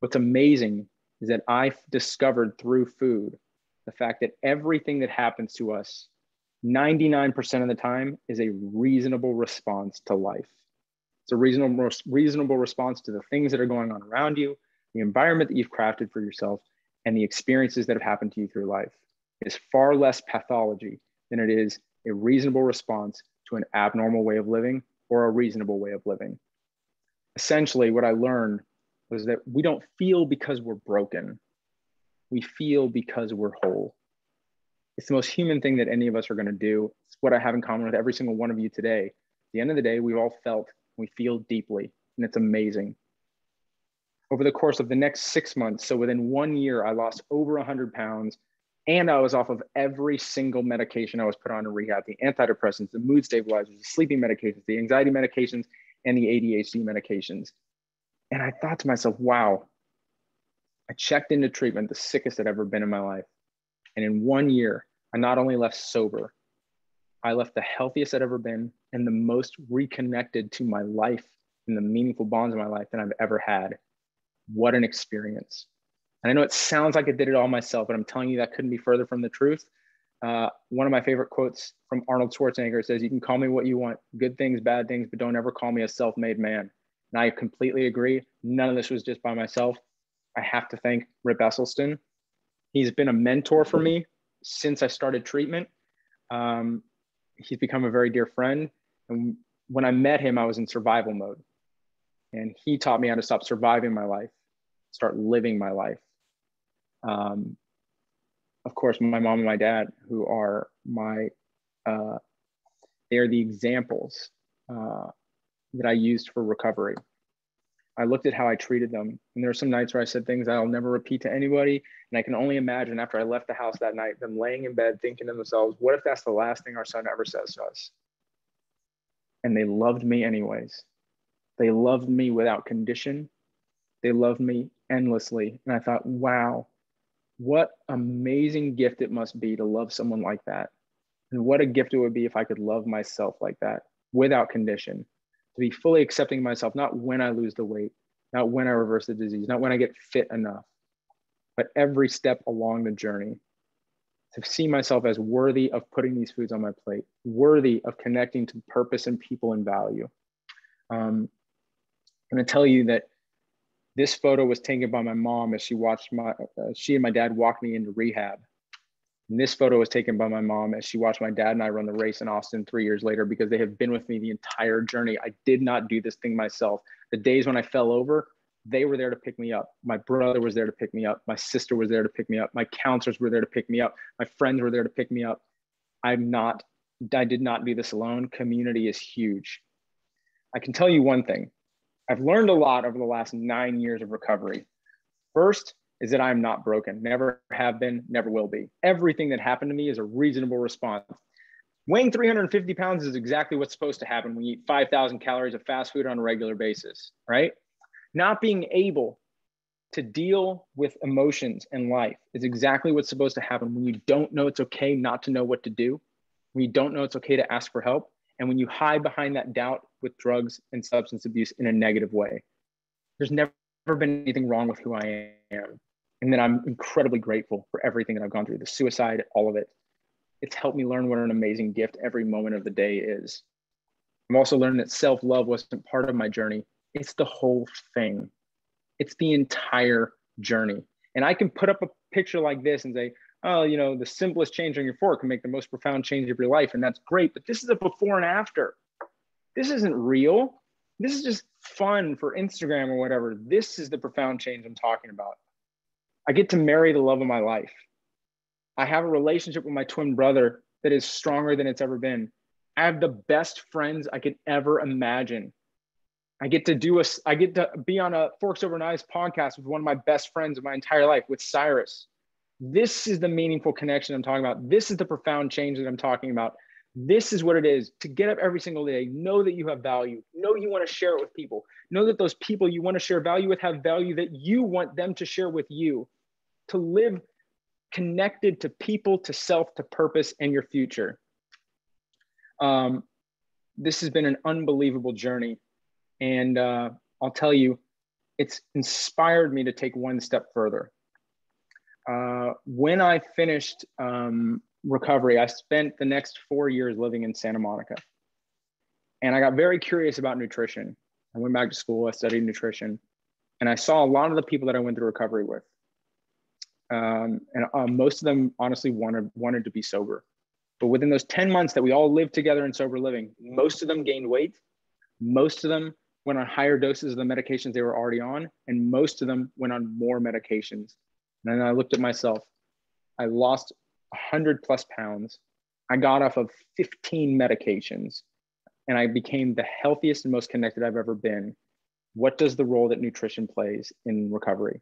What's amazing is that I discovered through food the fact that everything that happens to us 99% of the time is a reasonable response to life. It's a reasonable response to the things that are going on around you, the environment that you've crafted for yourself, and the experiences that have happened to you through life. It's far less pathology than it is a reasonable response to an abnormal way of living or a reasonable way of living. Essentially, what I learned was that we don't feel because we're broken. We feel because we're whole. It's the most human thing that any of us are going to do. It's what I have in common with every single one of you today. At the end of the day, we've all felt, we feel deeply, and it's amazing. Over the course of the next 6 months, so within 1 year, I lost over 100 pounds, and I was off of every single medication I was put on in rehab, the antidepressants, the mood stabilizers, the sleeping medications, the anxiety medications, and the ADHD medications. And I thought to myself, wow, I checked into treatment, the sickest I'd ever been in my life. And in 1 year, I not only left sober, I left the healthiest I'd ever been and the most reconnected to my life and the meaningful bonds of my life than I've ever had. What an experience. And I know it sounds like I did it all myself, but I'm telling you that couldn't be further from the truth. One of my favorite quotes from Arnold Schwarzenegger says, you can call me what you want, good things, bad things, but don't ever call me a self-made man. And I completely agree. None of this was just by myself. I have to thank Rip Esselstyn. He's been a mentor for me since I started treatment. He's become a very dear friend. And when I met him, I was in survival mode. And he taught me how to stop surviving my life, start living my life. Of course, my mom and my dad, who are they are the examples that I used for recovery. I looked at how I treated them. And there were some nights where I said things I'll never repeat to anybody. And I can only imagine after I left the house that night, them laying in bed thinking to themselves, what if that's the last thing our son ever says to us? And they loved me anyways. They loved me without condition. They loved me endlessly. And I thought, wow, what amazing gift it must be to love someone like that. And what a gift it would be if I could love myself like that without condition. To be fully accepting myself, not when I lose the weight, not when I reverse the disease, not when I get fit enough, but every step along the journey. To see myself as worthy of putting these foods on my plate, worthy of connecting to purpose and people and value. I'm going to tell you that this photo was taken by my mom as she watched she and my dad walk me into rehab. And this photo was taken by my mom as she watched my dad and I run the race in Austin 3 years later, because they have been with me the entire journey. I did not do this thing myself. The days when I fell over, they were there to pick me up. My brother was there to pick me up. My sister was there to pick me up. My counselors were there to pick me up. My friends were there to pick me up. I did not do this alone. Community is huge. I can tell you one thing. I've learned a lot over the last 9 years of recovery. First is that I'm not broken, never have been, never will be. Everything that happened to me is a reasonable response. Weighing 350 pounds is exactly what's supposed to happen when you eat 5,000 calories of fast food on a regular basis, right? Not being able to deal with emotions in life is exactly what's supposed to happen when you don't know it's okay not to know what to do, when you don't know it's okay to ask for help, and when you hide behind that doubt with drugs and substance abuse in a negative way. There's never been anything wrong with who I am. And then I'm incredibly grateful for everything that I've gone through, the suicide, all of it. It's helped me learn what an amazing gift every moment of the day is. I'm also learning that self-love wasn't part of my journey. It's the whole thing. It's the entire journey. And I can put up a picture like this and say, oh, you know, the simplest change on your fork can make the most profound change of your life. And that's great. But this is a before and after. This isn't real. This is just fun for Instagram or whatever. This is the profound change I'm talking about. I get to marry the love of my life. I have a relationship with my twin brother that is stronger than it's ever been. I have the best friends I could ever imagine. I get to be on a Forks Over Knives podcast with one of my best friends of my entire life, with Cyrus. This is the meaningful connection I'm talking about. This is the profound change that I'm talking about. This is what it is to get up every single day, know that you have value, know you want to share it with people, know that those people you want to share value with have value that you want them to share with you, to live connected to people, to self, to purpose, and your future. This has been an unbelievable journey. And I'll tell you, it's inspired me to take one step further. When I finished recovery, I spent the next 4 years living in Santa Monica. And I got very curious about nutrition. I went back to school, I studied nutrition, and I saw a lot of the people that I went through recovery with. Most of them honestly wanted to be sober. But within those 10 months that we all lived together in sober living, most of them gained weight. Most of them went on higher doses of the medications they were already on, and most of them went on more medications. And then I looked at myself. I lost 100 plus pounds. I got off of 15 medications, and I became the healthiest and most connected I've ever been. What does the role that nutrition plays in recovery?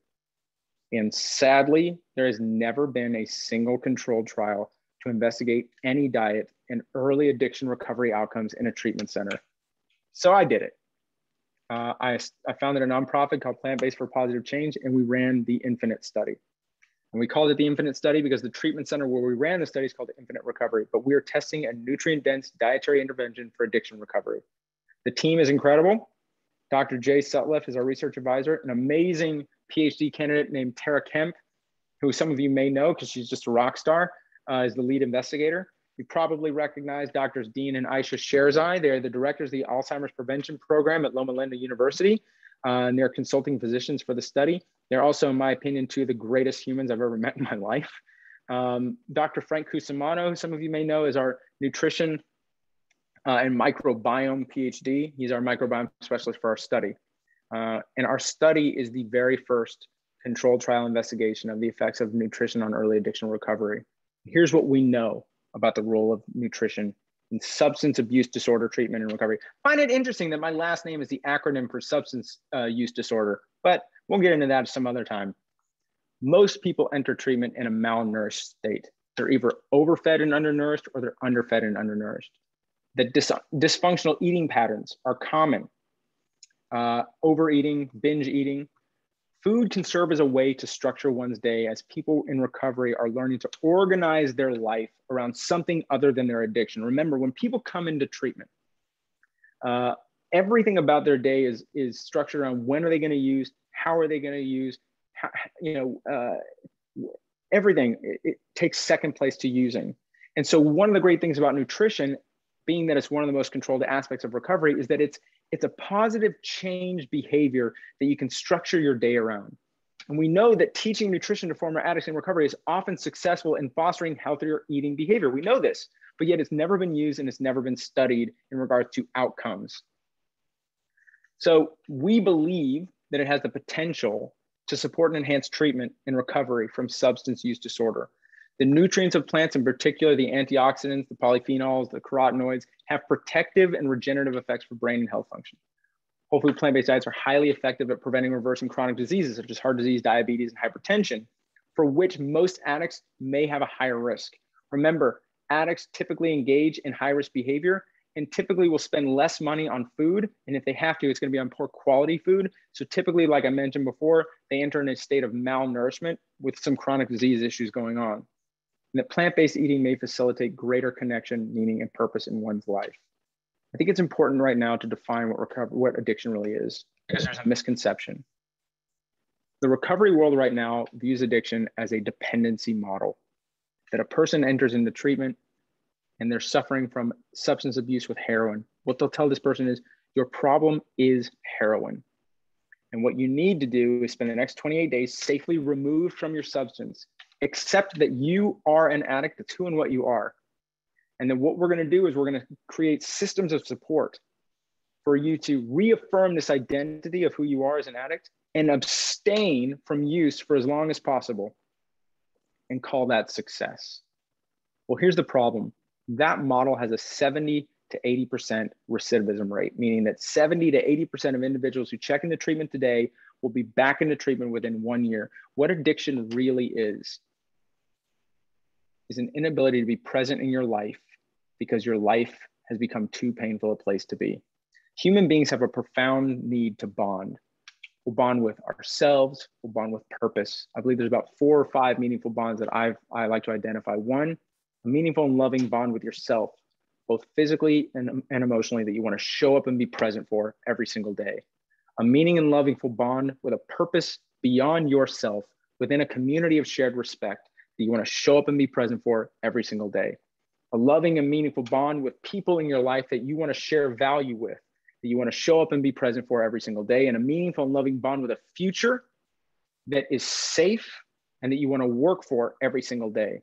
And sadly, there has never been a single controlled trial to investigate any diet and early addiction recovery outcomes in a treatment center. So I did it. I founded a nonprofit called Plant-Based for Positive Change, and we ran the Infinite Study. And we called it the Infinite Study because the treatment center where we ran the study is called the Infinite Recovery, but we are testing a nutrient-dense dietary intervention for addiction recovery. The team is incredible. Dr. Jay Sutliff is our research advisor, an amazing PhD candidate named Tara Kemp, who some of you may know because she's just a rock star, is the lead investigator. You probably recognize Drs. Dean and Aisha Sherzai. They're the directors of the Alzheimer's Prevention Program at Loma Linda University, and they're consulting physicians for the study. They're also, in my opinion, two of the greatest humans I've ever met in my life. Dr. Frank Cusimano, who some of you may know, is our nutrition and microbiome PhD. He's our microbiome specialist for our study. And our study is the very first controlled trial investigation of the effects of nutrition on early addiction recovery. Here's what we know about the role of nutrition in substance abuse disorder treatment and recovery. I find it interesting that my last name is the acronym for substance use disorder, but we'll get into that some other time. Most people enter treatment in a malnourished state. They're either overfed and undernourished, or they're underfed and undernourished. The dysfunctional eating patterns are common. Overeating, binge eating. Food can serve as a way to structure one's day as people in recovery are learning to organize their life around something other than their addiction. Remember, when people come into treatment, everything about their day is structured around when are they going to use, how are they going to use, everything. It takes second place to using. And so one of the great things about nutrition, being that it's one of the most controlled aspects of recovery, is that it's a positive change behavior that you can structure your day around. And we know that teaching nutrition to former addicts in recovery is often successful in fostering healthier eating behavior. We know this, but yet it's never been used and it's never been studied in regards to outcomes. So we believe that it has the potential to support and enhance treatment and recovery from substance use disorder. The nutrients of plants, in particular, the antioxidants, the polyphenols, the carotenoids, have protective and regenerative effects for brain and health function. Whole food plant-based diets are highly effective at preventing and reversing chronic diseases such as heart disease, diabetes, and hypertension, for which most addicts may have a higher risk. Remember, addicts typically engage in high-risk behavior and typically will spend less money on food. And if they have to, it's going to be on poor quality food. So typically, like I mentioned before, they enter in a state of malnourishment with some chronic disease issues going on. And that plant-based eating may facilitate greater connection, meaning, and purpose in one's life. I think it's important right now to define what addiction really is, because there's a misconception. The recovery world right now views addiction as a dependency model, that a person enters into treatment and they're suffering from substance abuse with heroin. What they'll tell this person is, your problem is heroin. And what you need to do is spend the next 28 days safely removed from your substance, Accept that you are an addict. That's who and what you are. And then what we're going to do is we're going to create systems of support for you to reaffirm this identity of who you are as an addict and abstain from use for as long as possible and call that success. Well, here's the problem. That model has a 70 to 80% recidivism rate, meaning that 70 to 80% of individuals who check into treatment today will be back into treatment within 1 year. What addiction really is an inability to be present in your life because your life has become too painful a place to be. Human beings have a profound need to bond. We'll bond with ourselves, we'll bond with purpose. I believe there's about 4 or 5 meaningful bonds that I like to identify. One, a meaningful and loving bond with yourself, both physically and emotionally, that you want to show up and be present for every single day. A meaning and lovingful bond with a purpose beyond yourself within a community of shared respect that you want to show up and be present for every single day. A loving and meaningful bond with people in your life that you want to share value with, that you want to show up and be present for every single day, and a meaningful and loving bond with a future that is safe and that you want to work for every single day.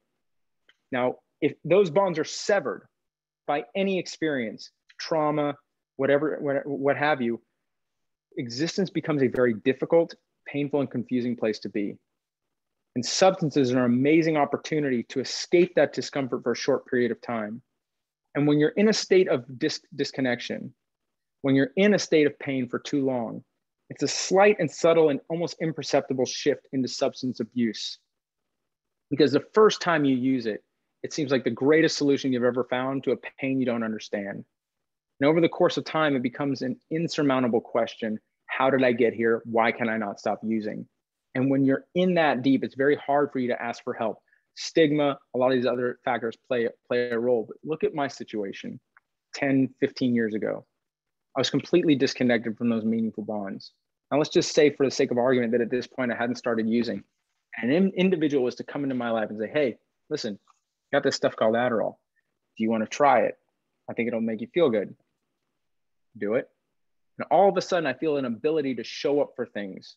Now, if those bonds are severed by any experience, trauma, whatever, what have you, existence becomes a very difficult, painful, and confusing place to be. And substances are an amazing opportunity to escape that discomfort for a short period of time. And when you're in a state of disconnection, when you're in a state of pain for too long, it's a slight and subtle and almost imperceptible shift into substance abuse. Because the first time you use it, it seems like the greatest solution you've ever found to a pain you don't understand. And over the course of time, it becomes an insurmountable question. How did I get here? Why can I not stop using? And when you're in that deep, it's very hard for you to ask for help. Stigma, a lot of these other factors play a role. But look at my situation 10, 15 years ago. I was completely disconnected from those meaningful bonds. Now let's just say, for the sake of argument, that at this point I hadn't started using. And an individual was to come into my life and say, hey, listen, got this stuff called Adderall. Do you want to try it? I think it'll make you feel good. Do it. And all of a sudden I feel an ability to show up for things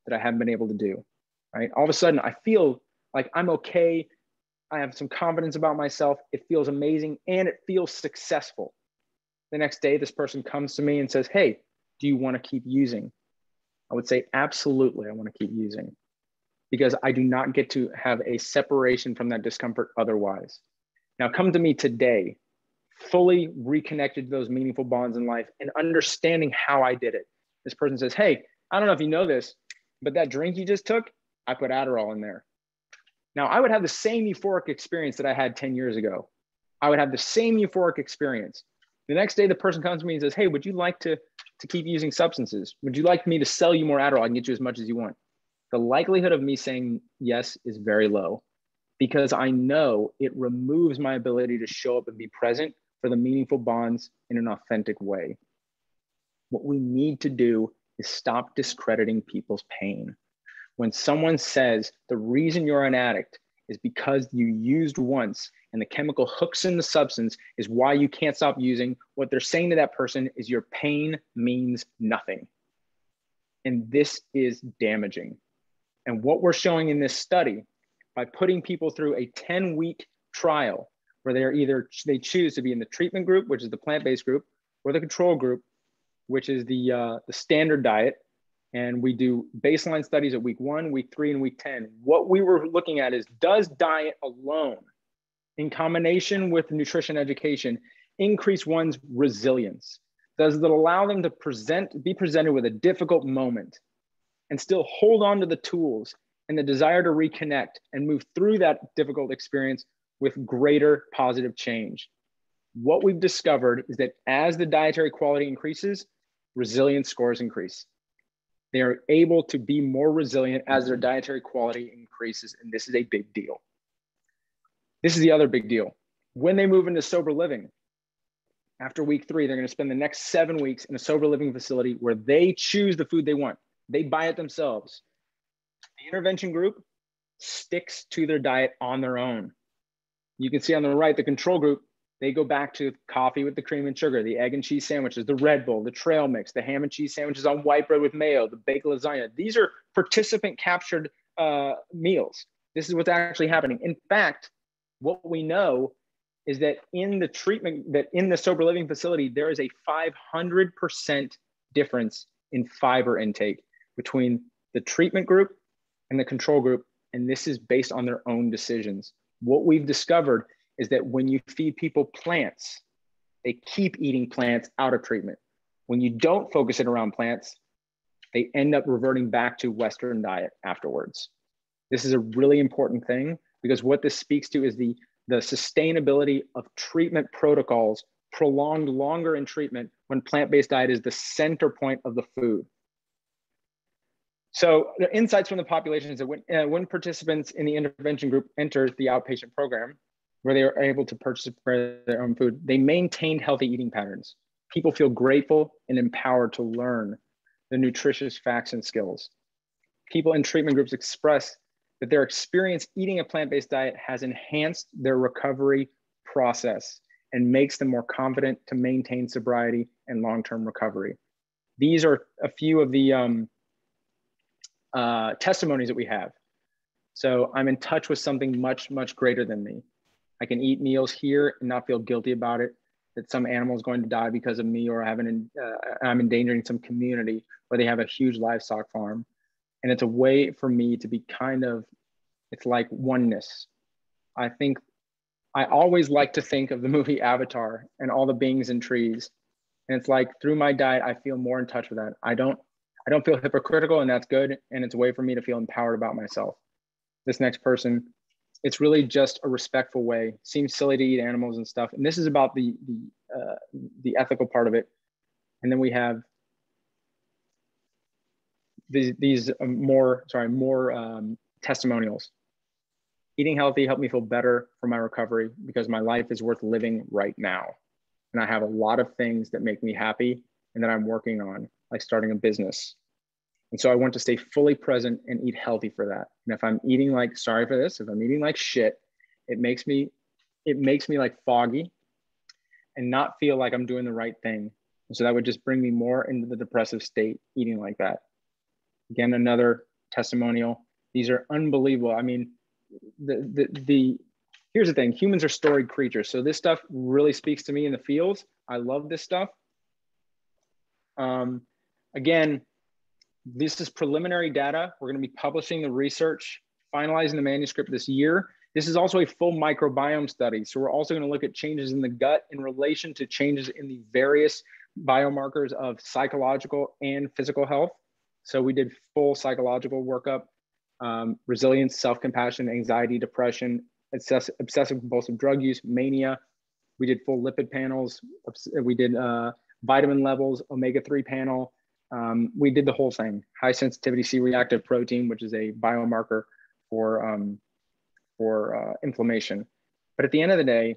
that I haven't been able to do, right? All of a sudden I feel like I'm okay. I have some confidence about myself. It feels amazing and it feels successful. The next day, this person comes to me and says, hey, do you want to keep using? I would say, absolutely, I want to keep using, because I do not get to have a separation from that discomfort otherwise. Now come to me today, fully reconnected to those meaningful bonds in life and understanding how I did it. This person says, hey, I don't know if you know this, but that drink you just took, I put Adderall in there. Now I would have the same euphoric experience that I had 10 years ago. I would have the same euphoric experience. The next day, the person comes to me and says, hey, would you like to keep using substances? Would you like me to sell you more Adderall? I can get you as much as you want. The likelihood of me saying yes is very low, because I know it removes my ability to show up and be present for the meaningful bonds in an authentic way. What we need to do is stop discrediting people's pain. When someone says the reason you're an addict is because you used once and the chemical hooks in the substance is why you can't stop using, what they're saying to that person is your pain means nothing. And this is damaging. And what we're showing in this study, by putting people through a 10-week trial where they choose to be in the treatment group, which is the plant-based group, or the control group, which is the standard diet. And we do baseline studies at week 1, week 3, and week 10. What we were looking at is, does diet alone, in combination with nutrition education, increase one's resilience? Does it allow them to be presented with a difficult moment and still hold on to the tools and the desire to reconnect and move through that difficult experience with greater positive change? What we've discovered is that as the dietary quality increases, resilience scores increase. They are able to be more resilient as their dietary quality increases, and this is a big deal. This is the other big deal. When they move into sober living, after week 3, they're going to spend the next 7 weeks in a sober living facility where they choose the food they want. They buy it themselves. The intervention group sticks to their diet on their own. You can see on the right, the control group, they go back to coffee with the cream and sugar, the egg and cheese sandwiches, the Red Bull, the trail mix, the ham and cheese sandwiches on white bread with mayo, the baked lasagna. These are participant captured meals. This is what's actually happening. In fact, what we know is that in the treatment, that in the sober living facility, there is a 500% difference in fiber intake between the treatment group and the control group. And this is based on their own decisions. What we've discovered is that when you feed people plants, they keep eating plants out of treatment. When you don't focus it around plants, they end up reverting back to Western diet afterwards. This is a really important thing, because what this speaks to is the sustainability of treatment protocols prolonged longer in treatment when plant-based diet is the center point of the food. So the insights from the population is that when participants in the intervention group entered the outpatient program, where they were able to purchase their own food, they maintained healthy eating patterns. People feel grateful and empowered to learn the nutritious facts and skills. People in treatment groups express that their experience eating a plant-based diet has enhanced their recovery process and makes them more confident to maintain sobriety and long-term recovery. These are a few of the testimonies that we have. So I'm in touch with something much, much greater than me. I can eat meals here and not feel guilty about it, that some animal is going to die because of me, or I'm endangering some community where they have a huge livestock farm. And it's a way for me to be it's like oneness. I always like to think of the movie Avatar and all the beings and trees. And it's like, through my diet, I feel more in touch with that. I don't feel hypocritical, and that's good. And it's a way for me to feel empowered about myself. This next person, it's really just a respectful way. Seems silly to eat animals and stuff. And this is about the ethical part of it. And then we have these more testimonials. Eating healthy helped me feel better for my recovery because my life is worth living right now. And I have a lot of things that make me happy and that I'm working on, like starting a business. And so I want to stay fully present and eat healthy for that. And if I'm eating if I'm eating like shit, it makes me like foggy and not feel like I'm doing the right thing. And so that would just bring me more into the depressive state, eating like that. Again, another testimonial. These are unbelievable. I mean, here's the thing, humans are storied creatures. So this stuff really speaks to me in the fields. I love this stuff. Again, this is preliminary data. We're going to be publishing the research, finalizing the manuscript this year. This is also a full microbiome study. So we're also going to look at changes in the gut in relation to changes in the various biomarkers of psychological and physical health. So we did full psychological workup, resilience, self-compassion, anxiety, depression, obsessive compulsive drug use, mania. We did full lipid panels. We did vitamin levels, omega-3 panel. We did the whole thing. High sensitivity C-reactive protein, which is a biomarker for inflammation. But at the end of the day,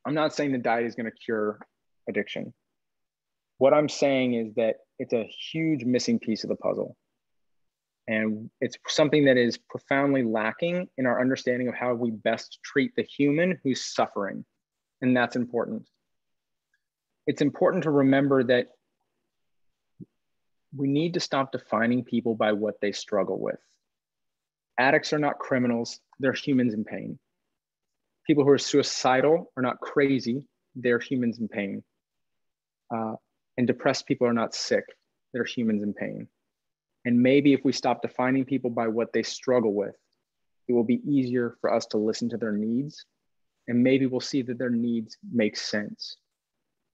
I'm not saying the diet is going to cure addiction. What I'm saying is that it's a huge missing piece of the puzzle. And it's something that is profoundly lacking in our understanding of how we best treat the human who's suffering. And that's important. It's important to remember that we need to stop defining people by what they struggle with. Addicts are not criminals, they're humans in pain. People who are suicidal are not crazy, they're humans in pain. And depressed people are not sick, they're humans in pain. And maybe if we stop defining people by what they struggle with, it will be easier for us to listen to their needs. And maybe we'll see that their needs make sense.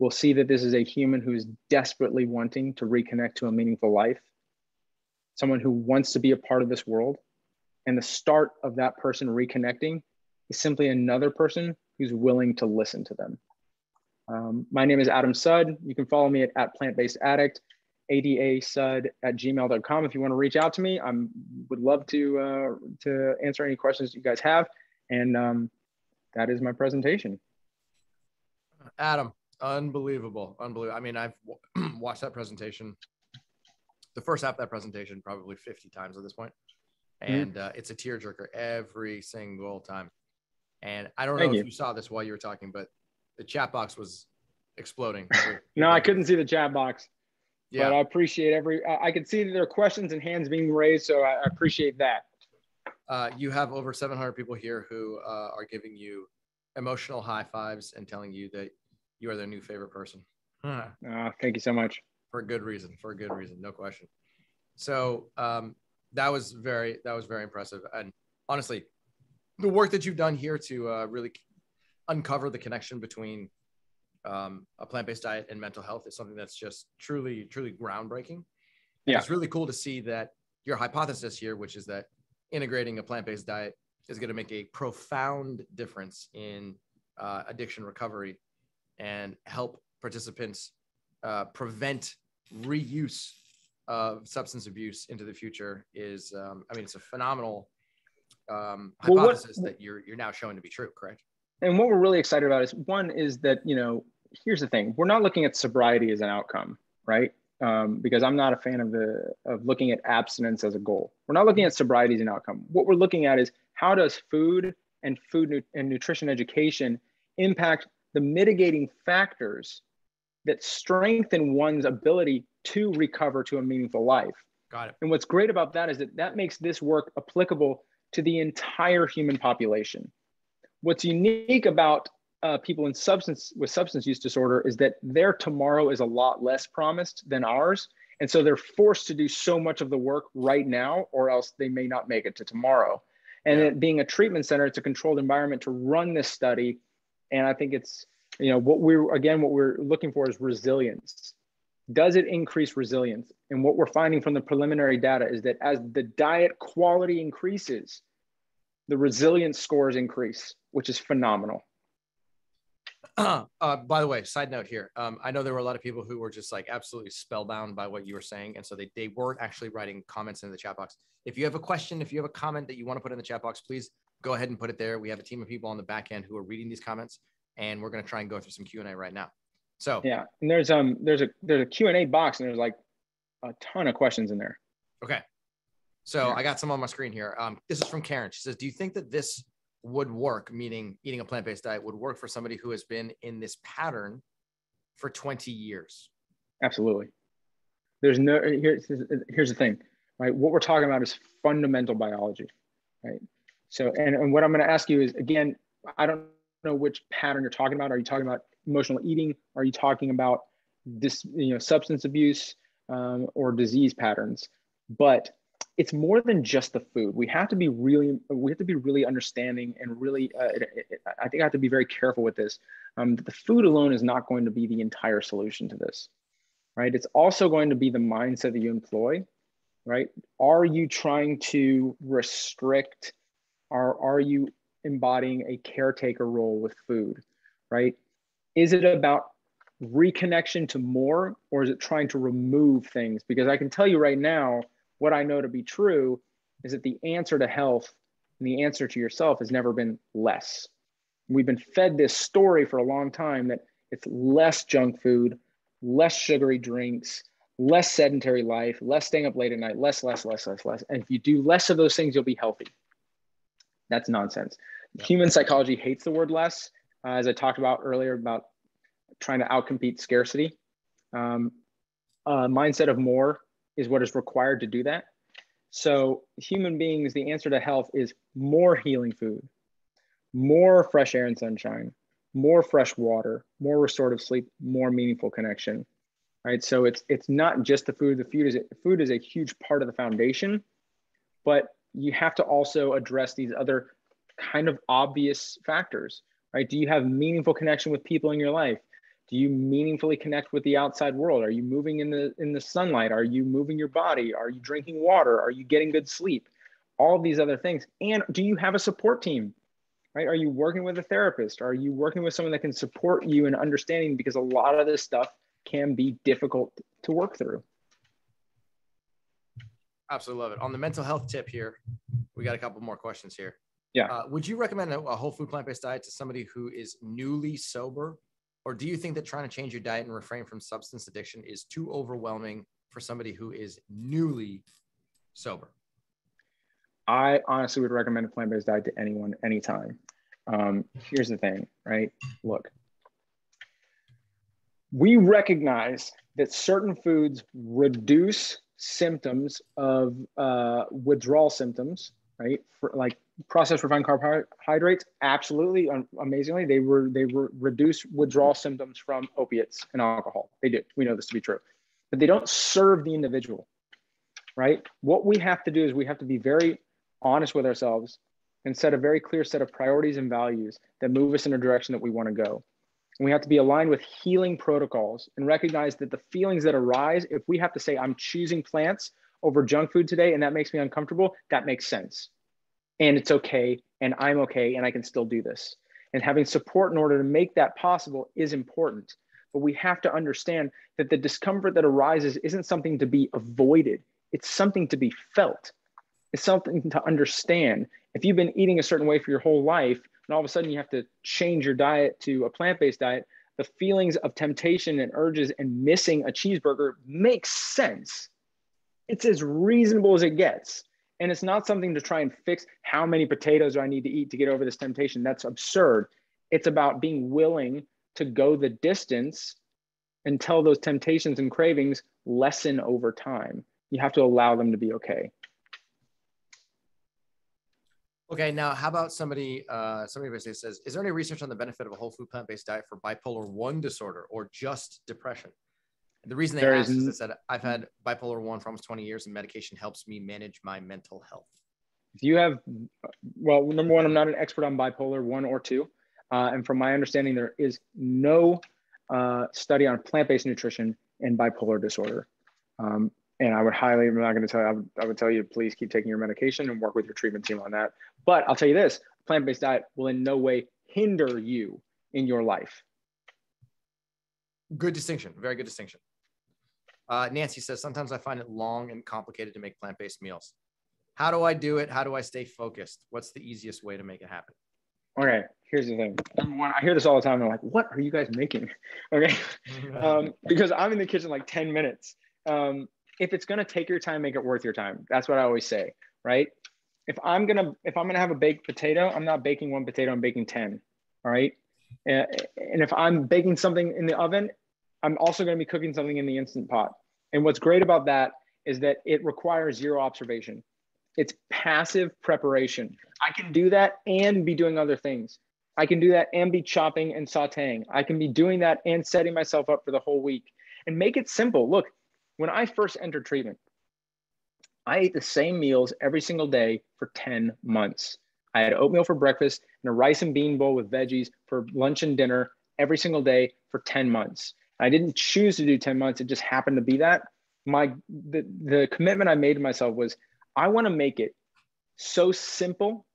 We'll see that this is a human who's desperately wanting to reconnect to a meaningful life, someone who wants to be a part of this world. And the start of that person reconnecting is simply another person who's willing to listen to them. My name is Adam Sudd. You can follow me at Plant-Based Addict, adasud@gmail.com. If you want to reach out to me, I would love to answer any questions you guys have. And that is my presentation. Adam, unbelievable. I mean, I've watched that presentation, the first half of that presentation, probably 50 times at this point. And it's a tearjerker every single time. And I don't know if you saw this while you were talking, but the chat box was exploding. No, I couldn't see the chat box. Yeah. But I appreciate I could see that there are questions and hands being raised. So I appreciate that. You have over 700 people here who are giving you emotional high fives and telling you that you are their new favorite person. Thank you so much. For a good reason. For a good reason, no question. So that was very impressive. And honestly, the work that you've done here to really uncover the connection between a plant-based diet and mental health is something that's just truly groundbreaking. And it's really cool to see that your hypothesis here, which is that integrating a plant-based diet is going to make a profound difference in addiction recovery and help participants prevent reuse of substance abuse into the future is, it's a phenomenal hypothesis that you're now showing to be true, correct? And what we're really excited about is that, here's the thing. We're not looking at sobriety as an outcome, right? Because I'm not a fan of looking at abstinence as a goal. We're not looking at sobriety as an outcome. What we're looking at is how does food and nutrition education impact the mitigating factors that strengthen one's ability to recover to a meaningful life. Got it. And what's great about that is that makes this work applicable to the entire human population. What's unique about people with substance use disorder is that their tomorrow is a lot less promised than ours. And so they're forced to do so much of the work right now, or else they may not make it to tomorrow. And it being a treatment center, it's a controlled environment to run this study. And I think it's, what we're looking for is resilience. Does it increase resilience? And what we're finding from the preliminary data is that as the diet quality increases, the resilience scores increase, which is phenomenal. By the way, side note here. I know there were a lot of people who were just like absolutely spellbound by what you were saying. And so they weren't actually writing comments in the chat box. If you have a question, if you have a comment that you want to put in the chat box, please go ahead and put it there. We have a team of people on the back end who are reading these comments, and we're going to try and go through some Q&A right now. So yeah, and there's a Q&A box, and there's like a ton of questions in there. Okay. So I got some on my screen here. This is from Karen. She says, do you think that this would work, meaning eating a plant-based diet would work for somebody who has been in this pattern for 20 years? Absolutely. Here's the thing, right? What we're talking about is fundamental biology, right? So, and what I'm going to ask you is, again, I don't know which pattern you're talking about. Are you talking about emotional eating? Are you talking about this, substance abuse or disease patterns? But it's more than just the food. We have to be really understanding and really, I think I have to be very careful with this. The food alone is not going to be the entire solution to this, right? It's also going to be the mindset that you employ, right? Are you trying to restrict, are you embodying a caretaker role with food, right? Is it about reconnection to more, or is it trying to remove things? Because I can tell you right now, what I know to be true is that the answer to health and the answer to yourself has never been less. We've been fed this story for a long time that it's less junk food, less sugary drinks, less sedentary life, less staying up late at night, less. And if you do less of those things, you'll be healthy. That's nonsense. Yep. Human psychology hates the word less. As I talked about earlier about trying to outcompete scarcity. Mindset of more is what is required to do that. So human beings, the answer to health is more healing food, more fresh air and sunshine, more fresh water, more restorative sleep, more meaningful connection, right? So it's not just the food. The food is a huge part of the foundation, but you have to also address these other kind of obvious factors, right? Do you have meaningful connection with people in your life? Do you meaningfully connect with the outside world? Are you moving in the sunlight? Are you moving your body? Are you drinking water? Are you getting good sleep? All of these other things. And do you have a support team, right? Are you working with a therapist? Are you working with someone that can support you in understanding? Because a lot of this stuff can be difficult to work through. Absolutely love it. On the mental health tip here, we got a couple more questions here. Yeah. Would you recommend a whole food plant-based diet to somebody who is newly sober? Or do you think that trying to change your diet and refrain from substance addiction is too overwhelming for somebody who is newly sober? I honestly would recommend a plant-based diet to anyone, anytime. Here's the thing, right? Look, we recognize that certain foods reduce symptoms of withdrawal symptoms right? For like processed refined carbohydrates, absolutely, amazingly, they reduce withdrawal symptoms from opiates and alcohol. They do. We know this to be true, but they don't serve the individual, right? What we have to do is we have to be very honest with ourselves and set a very clear set of priorities and values that move us in a direction that we want to go. And we have to be aligned with healing protocols and recognize that the feelings that arise, if we have to say, I'm choosing plants over junk food today, and that makes me uncomfortable, that makes sense. And it's okay, and I'm okay, and I can still do this. And having support in order to make that possible is important. But we have to understand that the discomfort that arises isn't something to be avoided. It's something to be felt. It's something to understand. If you've been eating a certain way for your whole life, and all of a sudden you have to change your diet to a plant-based diet, the feelings of temptation and urges and missing a cheeseburger makes sense. It's as reasonable as it gets. And it's not something to try and fix how many potatoes do I need to eat to get over this temptation. That's absurd. It's about being willing to go the distance until those temptations and cravings lessen over time. You have to allow them to be okay. Okay, now how about somebody basically says, is there any research on the benefit of a whole food plant-based diet for bipolar 1 disorder or just depression? And the reason they asked is that I've had bipolar 1 for almost 20 years and medication helps me manage my mental health. If you have, well, number one, I'm not an expert on bipolar 1 or 2. And from my understanding, there is no study on plant-based nutrition and bipolar disorder. And I would highly, I'm not going to tell you, I would tell you, please keep taking your medication and work with your treatment team on that. But I'll tell you this, plant-based diet will in no way hinder you in your life. Good distinction. Very good distinction. Nancy says, sometimes I find it long and complicated to make plant-based meals. How do I do it? How do I stay focused? What's the easiest way to make it happen? Okay, here's the thing. Number one, I hear this all the time. I'm like, what are you guys making? Okay, because I'm in the kitchen like 10 minutes. If it's gonna take your time, make it worth your time. That's what I always say, right? If I'm gonna have a baked potato, I'm not baking 1 potato, I'm baking 10. All right. And if I'm baking something in the oven, I'm also going to be cooking something in the Instant Pot. And what's great about that is that it requires zero observation. It's passive preparation. I can do that and be doing other things. I can do that and be chopping and sauteing. I can be doing that and setting myself up for the whole week. And make it simple. Look, when I first entered treatment, I ate the same meals every single day for 10 months. I had oatmeal for breakfast and a rice and bean bowl with veggies for lunch and dinner every single day for 10 months. I didn't choose to do 10 months. It just happened to be that. The commitment I made to myself was, I want to make it so simple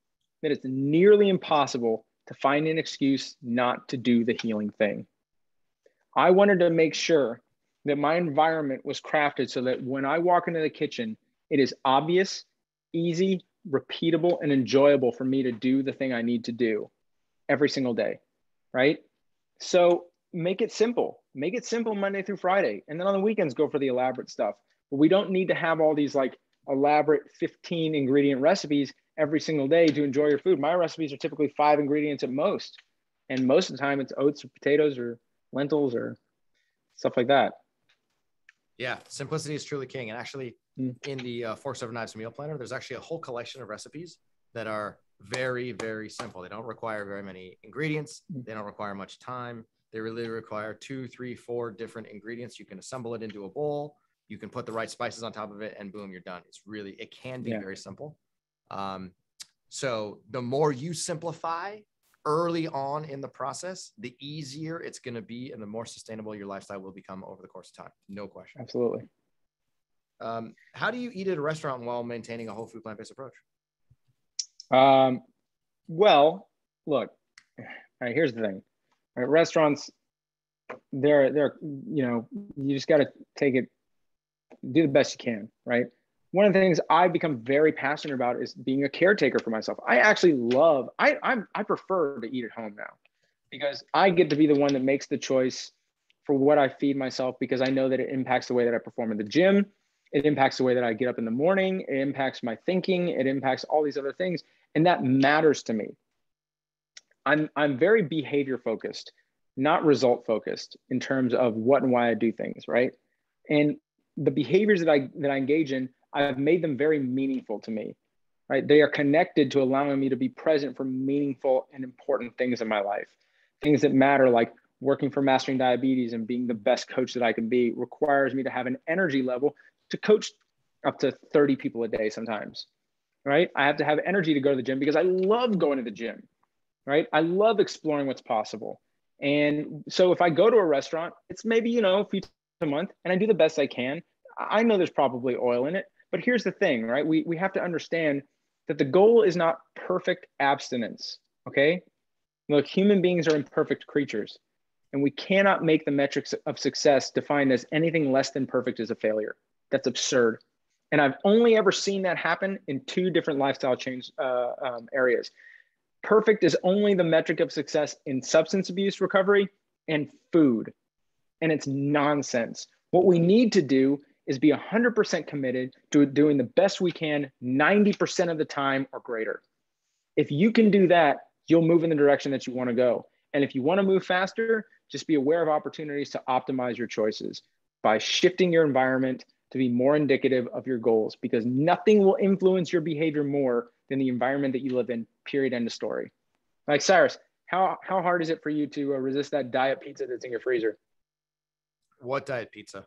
that it's nearly impossible to find an excuse not to do the healing thing. I wanted to make sure that my environment was crafted so that when I walk into the kitchen, it is obvious, easy, repeatable, and enjoyable for me to do the thing I need to do every single day, right? So make it simple. Make it simple Monday through Friday. And then on the weekends, go for the elaborate stuff. But we don't need to have all these like elaborate 15 ingredient recipes every single day to enjoy your food. My recipes are typically 5 ingredients at most. And most of the time it's oats or potatoes or lentils or stuff like that. Yeah, simplicity is truly king. And actually in the Forks Over Knives meal planner, there's actually a whole collection of recipes that are very, very simple. They don't require very many ingredients. They don't require much time. They really require 2, 3, 4 different ingredients. You can assemble it into a bowl. You can put the right spices on top of it and boom, you're done. It can be very simple. So the more you simplify early on in the process, the easier it's going to be and the more sustainable your lifestyle will become over the course of time. No question. Absolutely. How do you eat at a restaurant while maintaining a whole food plant-based approach? Well, look, all right, here's the thing. All right, restaurants, they're, you just got to take it, do the best you can, right? One of the things I've become very passionate about is being a caretaker for myself. I actually love, I prefer to eat at home now because I get to be the one that makes the choice for what I feed myself because I know that it impacts the way that I perform in the gym. It impacts the way that I get up in the morning. It impacts my thinking. It impacts all these other things. And that matters to me. I'm very behavior focused, not result focused in terms of what and why I do things, right? And the behaviors that I engage in, I've made them very meaningful to me, right? They are connected to allowing me to be present for meaningful and important things in my life. Things that matter, like working for Mastering Diabetes and being the best coach that I can be, requires me to have an energy level to coach up to 30 people a day sometimes, right? I have to have energy to go to the gym because I love going to the gym, right? I love exploring what's possible. And so if I go to a restaurant, it's maybe, you know, a few times a month, and I do the best I can. I know there's probably oil in it, but here's the thing, right? We have to understand that the goal is not perfect abstinence, okay? Look, human beings are imperfect creatures, and we cannot make the metrics of success defined as anything less than perfect as a failure. That's absurd. And I've only ever seen that happen in two different lifestyle change areas. Perfect is only the metric of success in substance abuse recovery and food. And it's nonsense. What we need to do is be 100% committed to doing the best we can 90% of the time or greater. If you can do that, you'll move in the direction that you want to go. And if you want to move faster, just be aware of opportunities to optimize your choices by shifting your environment to be more indicative of your goals, because nothing will influence your behavior more than the environment that you live in, period, end of story. Like Cyrus, how hard is it for you to resist that diet pizza that's in your freezer? What diet pizza?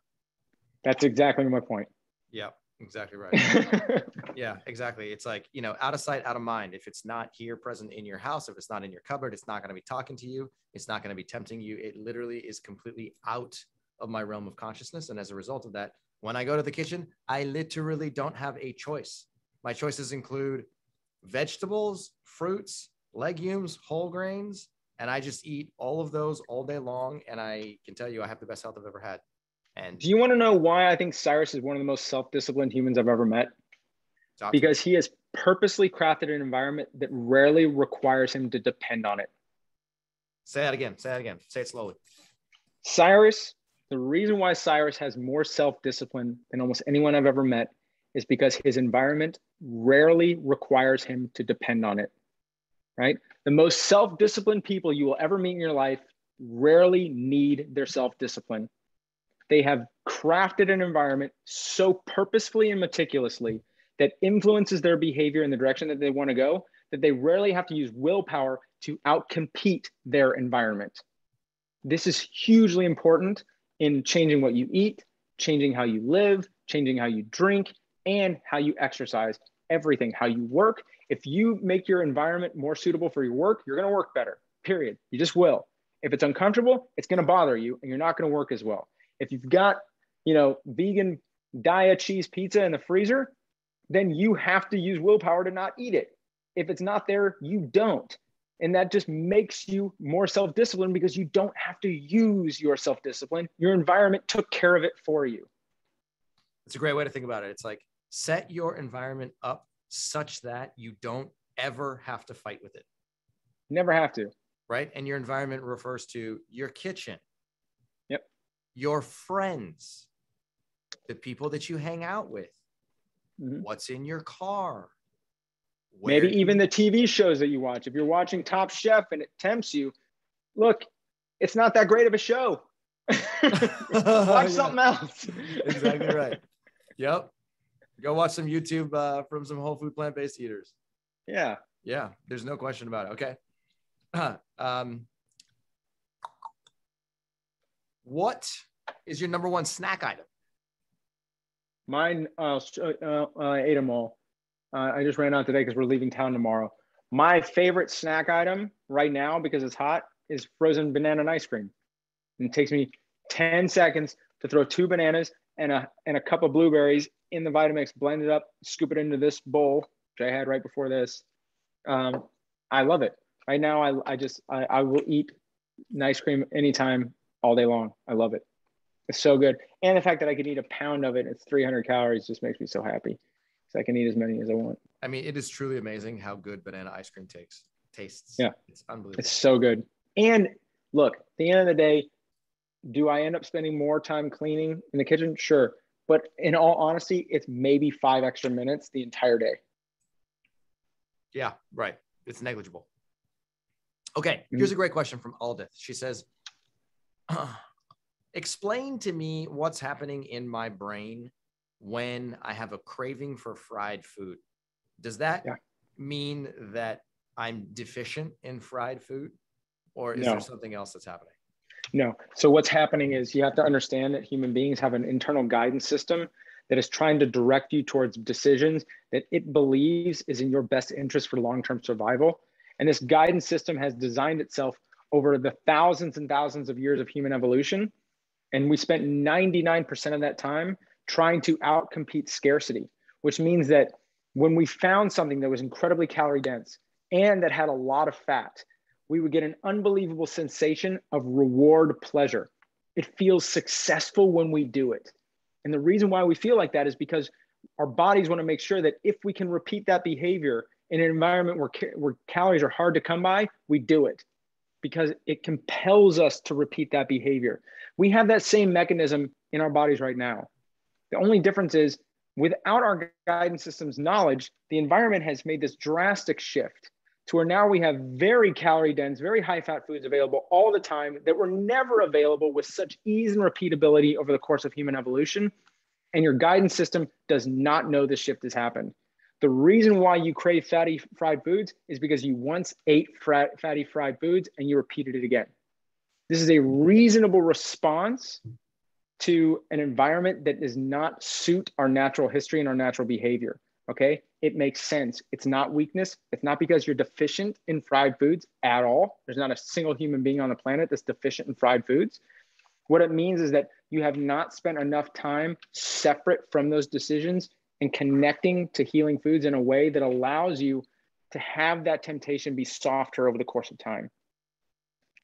That's exactly my point. Yeah, exactly right. Yeah, exactly. It's like, you know, out of sight, out of mind. If it's not here present in your house, if it's not in your cupboard, it's not going to be talking to you. It's not going to be tempting you. It literally is completely out of my realm of consciousness. And as a result of that, when I go to the kitchen, I literally don't have a choice. My choices include vegetables, fruits, legumes, whole grains, and I just eat all of those all day long. And I can tell you, I have the best health I've ever had. And do you want to know why I think Cyrus is one of the most self-disciplined humans I've ever met? Because he has purposely crafted an environment that rarely requires him to depend on it. Say that again. Say that again. Say it slowly. Cyrus, the reason why Cyrus has more self-discipline than almost anyone I've ever met is because his environment rarely requires him to depend on it, right? The most self-disciplined people you will ever meet in your life rarely need their self-discipline. They have crafted an environment so purposefully and meticulously that influences their behavior in the direction that they want to go, that they rarely have to use willpower to outcompete their environment. This is hugely important in changing what you eat, changing how you live, changing how you drink, and how you exercise, everything, how you work. If you make your environment more suitable for your work, you're going to work better, period. You just will. If it's uncomfortable, it's going to bother you and you're not going to work as well. If you've got, you know, vegan diet cheese pizza in the freezer, then you have to use willpower to not eat it. If it's not there, you don't. And that just makes you more self-disciplined because you don't have to use your self-discipline. Your environment took care of it for you. It's a great way to think about it. It's like, set your environment up such that you don't ever have to fight with it. Never have to. Right? And your environment refers to your kitchen. Yep. Your friends, the people that you hang out with, what's in your car. Maybe even the TV shows that you watch. If you're watching Top Chef and it tempts you, look, it's not that great of a show. Watch something else. Exactly right. Yep. Go watch some YouTube from some whole food plant-based eaters. Yeah. Yeah. There's no question about it. Okay. What is your number one snack item? Mine, I ate them all. I just ran out today because we're leaving town tomorrow. My favorite snack item right now, because it's hot, is frozen banana and ice cream. And it takes me 10 seconds to throw 2 bananas and a cup of blueberries in the Vitamix, blend it up, scoop it into this bowl, which I had right before this. I love it. Right now, I will eat ice cream anytime, all day long. I love it. It's so good. And the fact that I can eat a pound of it, it's 300 calories, just makes me so happy. So I can eat as many as I want. I mean, it is truly amazing how good banana ice cream tastes. Yeah. It's unbelievable. It's so good. And look, at the end of the day, do I end up spending more time cleaning in the kitchen? Sure. But in all honesty, it's maybe 5 extra minutes the entire day. Yeah, right. It's negligible. Okay. Here's a great question from Aldith. She says, explain to me what's happening in my brain when I have a craving for fried food. Does that Yeah. mean that I'm deficient in fried food, or is No. there something else that's happening? No. So what's happening is you have to understand that human beings have an internal guidance system that is trying to direct you towards decisions that it believes is in your best interest for long-term survival. And this guidance system has designed itself over the thousands and thousands of years of human evolution. And we spent 99% of that time trying to outcompete scarcity, which means that when we found something that was incredibly calorie dense and that had a lot of fat, we would get an unbelievable sensation of reward pleasure. It feels successful when we do it. And the reason why we feel like that is because our bodies want to make sure that if we can repeat that behavior in an environment where calories are hard to come by, we do it because it compels us to repeat that behavior. We have that same mechanism in our bodies right now. The only difference is without our guidance system's knowledge, the environment has made this drastic shift to where now we have very calorie dense, very high fat foods available all the time that were never available with such ease and repeatability over the course of human evolution. And your guidance system does not know this shift has happened. The reason why you crave fatty fried foods is because you once ate fatty fried foods and you repeated it again. This is a reasonable response to an environment that does not suit our natural history and our natural behavior. Okay, it makes sense. It's not weakness. It's not because you're deficient in fried foods at all. There's not a single human being on the planet that's deficient in fried foods. What it means is that you have not spent enough time separate from those decisions and connecting to healing foods in a way that allows you to have that temptation be softer over the course of time.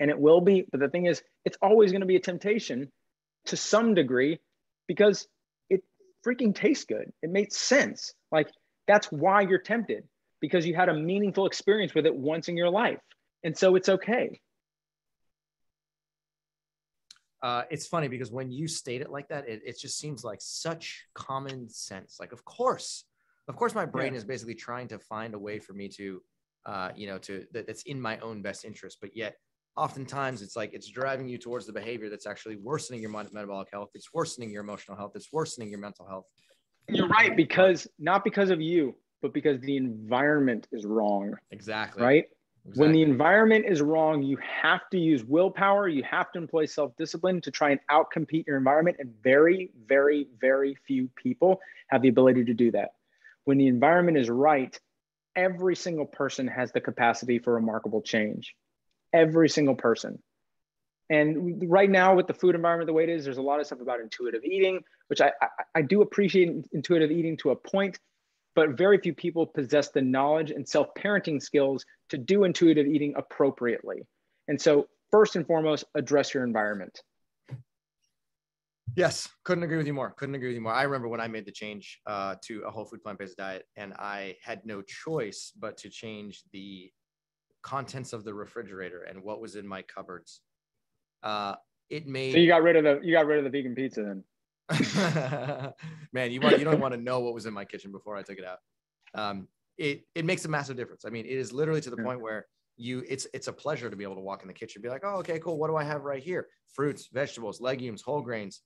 And it will be, but the thing is, it's always going to be a temptation to some degree because it freaking tastes good. It makes sense. Like, that's why you're tempted, because you had a meaningful experience with it once in your life. And so it's okay. It's funny because when you state it like that, it just seems like such common sense. Like, of course my brain is basically trying to find a way for me to, that's in my own best interest. But yet oftentimes it's like, it's driving you towards the behavior that's actually worsening your metabolic health. It's worsening your emotional health. It's worsening your mental health. You're right, because not because of you, but because the environment is wrong. Exactly. Right? Exactly. When the environment is wrong, you have to use willpower. You have to employ self-discipline to try and outcompete your environment. And very, very, very few people have the ability to do that. When the environment is right, every single person has the capacity for remarkable change. Every single person. And right now with the food environment the way it is, there's a lot of stuff about intuitive eating, which I do appreciate intuitive eating to a point, but very few people possess the knowledge and self-parenting skills to do intuitive eating appropriately. And so first and foremost, address your environment. Yes, couldn't agree with you more. I remember when I made the change to a whole food plant-based diet, and I had no choice but to change the contents of the refrigerator and what was in my cupboards. It made. So you got rid of the vegan pizza then. Man, you don't want to know what was in my kitchen before I took it out. It makes a massive difference. I mean, it is literally to the point where it's a pleasure to be able to walk in the kitchen and be like, oh, okay, cool. What do I have right here? Fruits, vegetables, legumes, whole grains,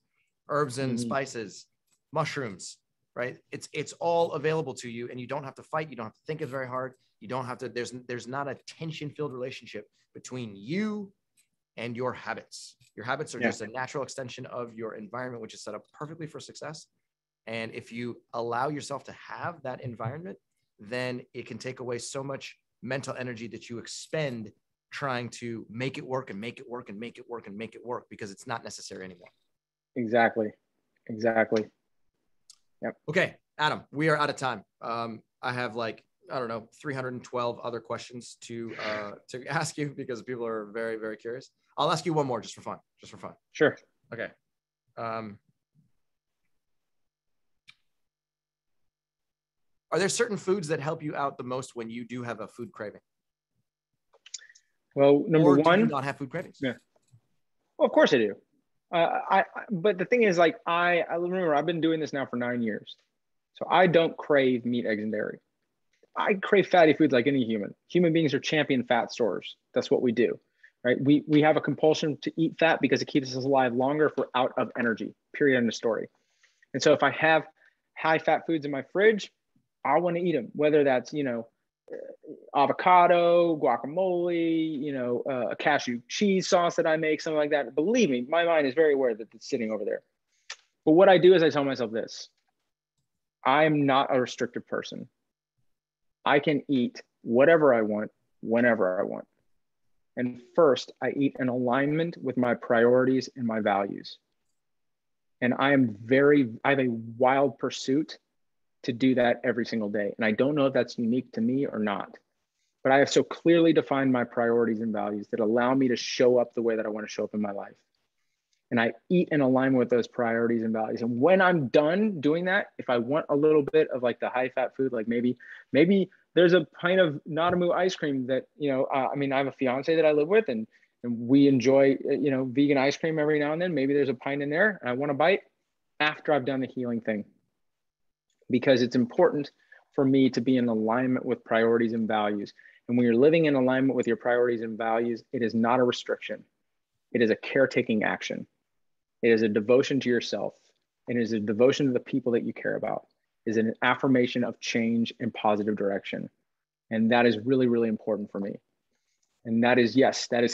herbs and spices, mushrooms, right? It's all available to you, and you don't have to fight. You don't have to think it very hard. You don't have to, there's not a tension-filled relationship between you and your habits. Your habits are just a natural extension of your environment, which is set up perfectly for success. And if you allow yourself to have that environment, then it can take away so much mental energy that you expend trying to make it work and make it work and make it work and make it work, because it's not necessary anymore. Exactly. Yep. Okay, Adam, we are out of time. I have 312 other questions to ask you, because people are very, very curious. I'll ask you one more just for fun. Sure. Okay. Are there certain foods that help you out the most when you do have a food craving? Well, number one, do you not have food cravings? Yeah. Well, of course I do. But the thing is, I remember I've been doing this now for 9 years. So I don't crave meat, eggs, and dairy. I crave fatty foods like any human. Human beings are champion fat storers. That's what we do, right? We have a compulsion to eat fat because it keeps us alive longer if we're out of energy, period, end of story. And so if I have high fat foods in my fridge, I want to eat them, whether that's, avocado, guacamole, a cashew cheese sauce that I make, something like that. Believe me, my mind is very aware that it's sitting over there. But what I do is I tell myself this: I'm not a restrictive person. I can eat whatever I want, whenever I want. And first, I eat in alignment with my priorities and my values. And I have a wild pursuit to do that every single day. And I don't know if that's unique to me or not, but I have so clearly defined my priorities and values that allow me to show up the way that I want to show up in my life. And I eat in alignment with those priorities and values. And when I'm done doing that, if I want a little bit of like the high fat food, like maybe there's a pint of Nadamu ice cream that, I have a fiance that I live with, and we enjoy, vegan ice cream every now and then. Maybe there's a pint in there and I want a bite after I've done the healing thing, because it's important for me to be in alignment with priorities and values. And when you're living in alignment with your priorities and values, it is not a restriction. It is a caretaking action. It is a devotion to yourself. It is a devotion to the people that you care about. It is an affirmation of change and positive direction. And that is really, really important for me. And that is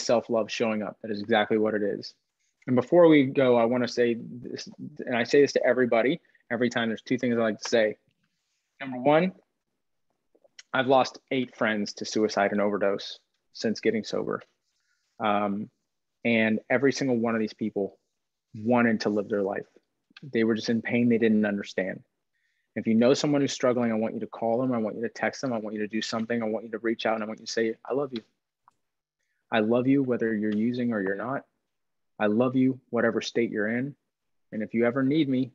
self-love showing up. That is exactly what it is. And before we go, I want to say this, and I say this to everybody every time. There's two things I like to say. Number one, I've lost 8 friends to suicide and overdose since getting sober. And every single one of these people wanted to live their life. They were just in pain they didn't understand. If you know someone who's struggling, I want you to call them. I want you to text them. I want you to do something. I want you to reach out, and I want you to say, I love you. I love you whether you're using or you're not. I love you whatever state you're in. And if you ever need me,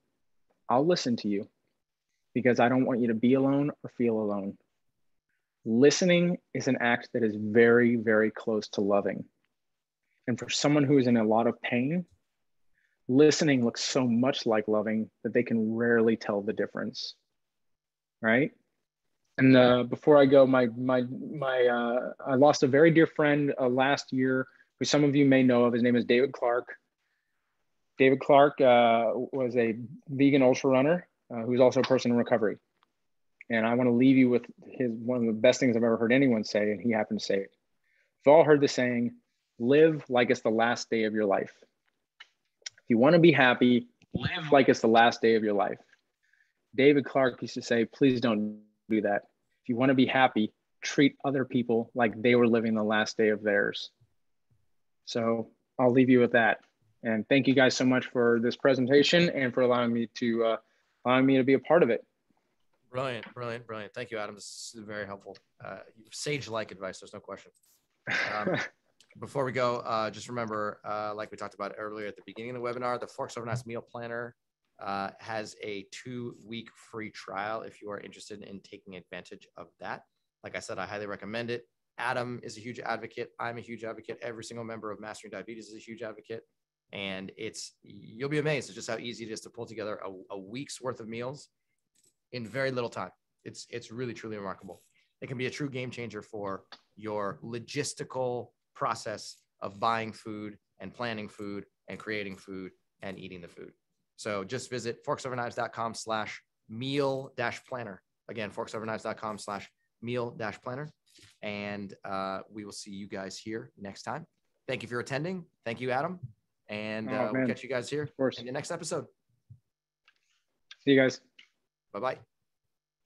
I'll listen to you, because I don't want you to be alone or feel alone. Listening is an act that is very, very close to loving. And for someone who is in a lot of pain, listening looks so much like loving that they can rarely tell the difference, right? And before I go, I lost a very dear friend last year, who some of you may know of. His name is David Clark. David Clark was a vegan ultra runner who's also a person in recovery. And I want to leave you with one of the best things I've ever heard anyone say, and he happened to say it. We've all heard the saying, live like it's the last day of your life. If you want to be happy, live like it's the last day of your life. David Clark used to say, please don't do that. If you want to be happy, treat other people like they were living the last day of theirs. So I'll leave you with that. And thank you guys so much for this presentation and for allowing me to be a part of it. Brilliant, brilliant, brilliant. Thank you, Adam. This is very helpful. Sage-like advice, there's no question. Before we go, just remember, like we talked about earlier at the beginning of the webinar, the Forks Over Knives Meal Planner has a 2-week free trial if you are interested in taking advantage of that. Like I said, I highly recommend it. Adam is a huge advocate. I'm a huge advocate. Every single member of Mastering Diabetes is a huge advocate. And you'll be amazed at just how easy it is to pull together a week's worth of meals in very little time. It's really, truly remarkable. It can be a true game changer for your logistical process of buying food and planning food and creating food and eating the food. So just visit forksoverknives.com/meal-planner. Again, forksoverknives.com/meal-planner. And we will see you guys here next time. Thank you for attending. Thank you, Adam. And we'll catch you guys here in the next episode. See you guys. Bye-bye.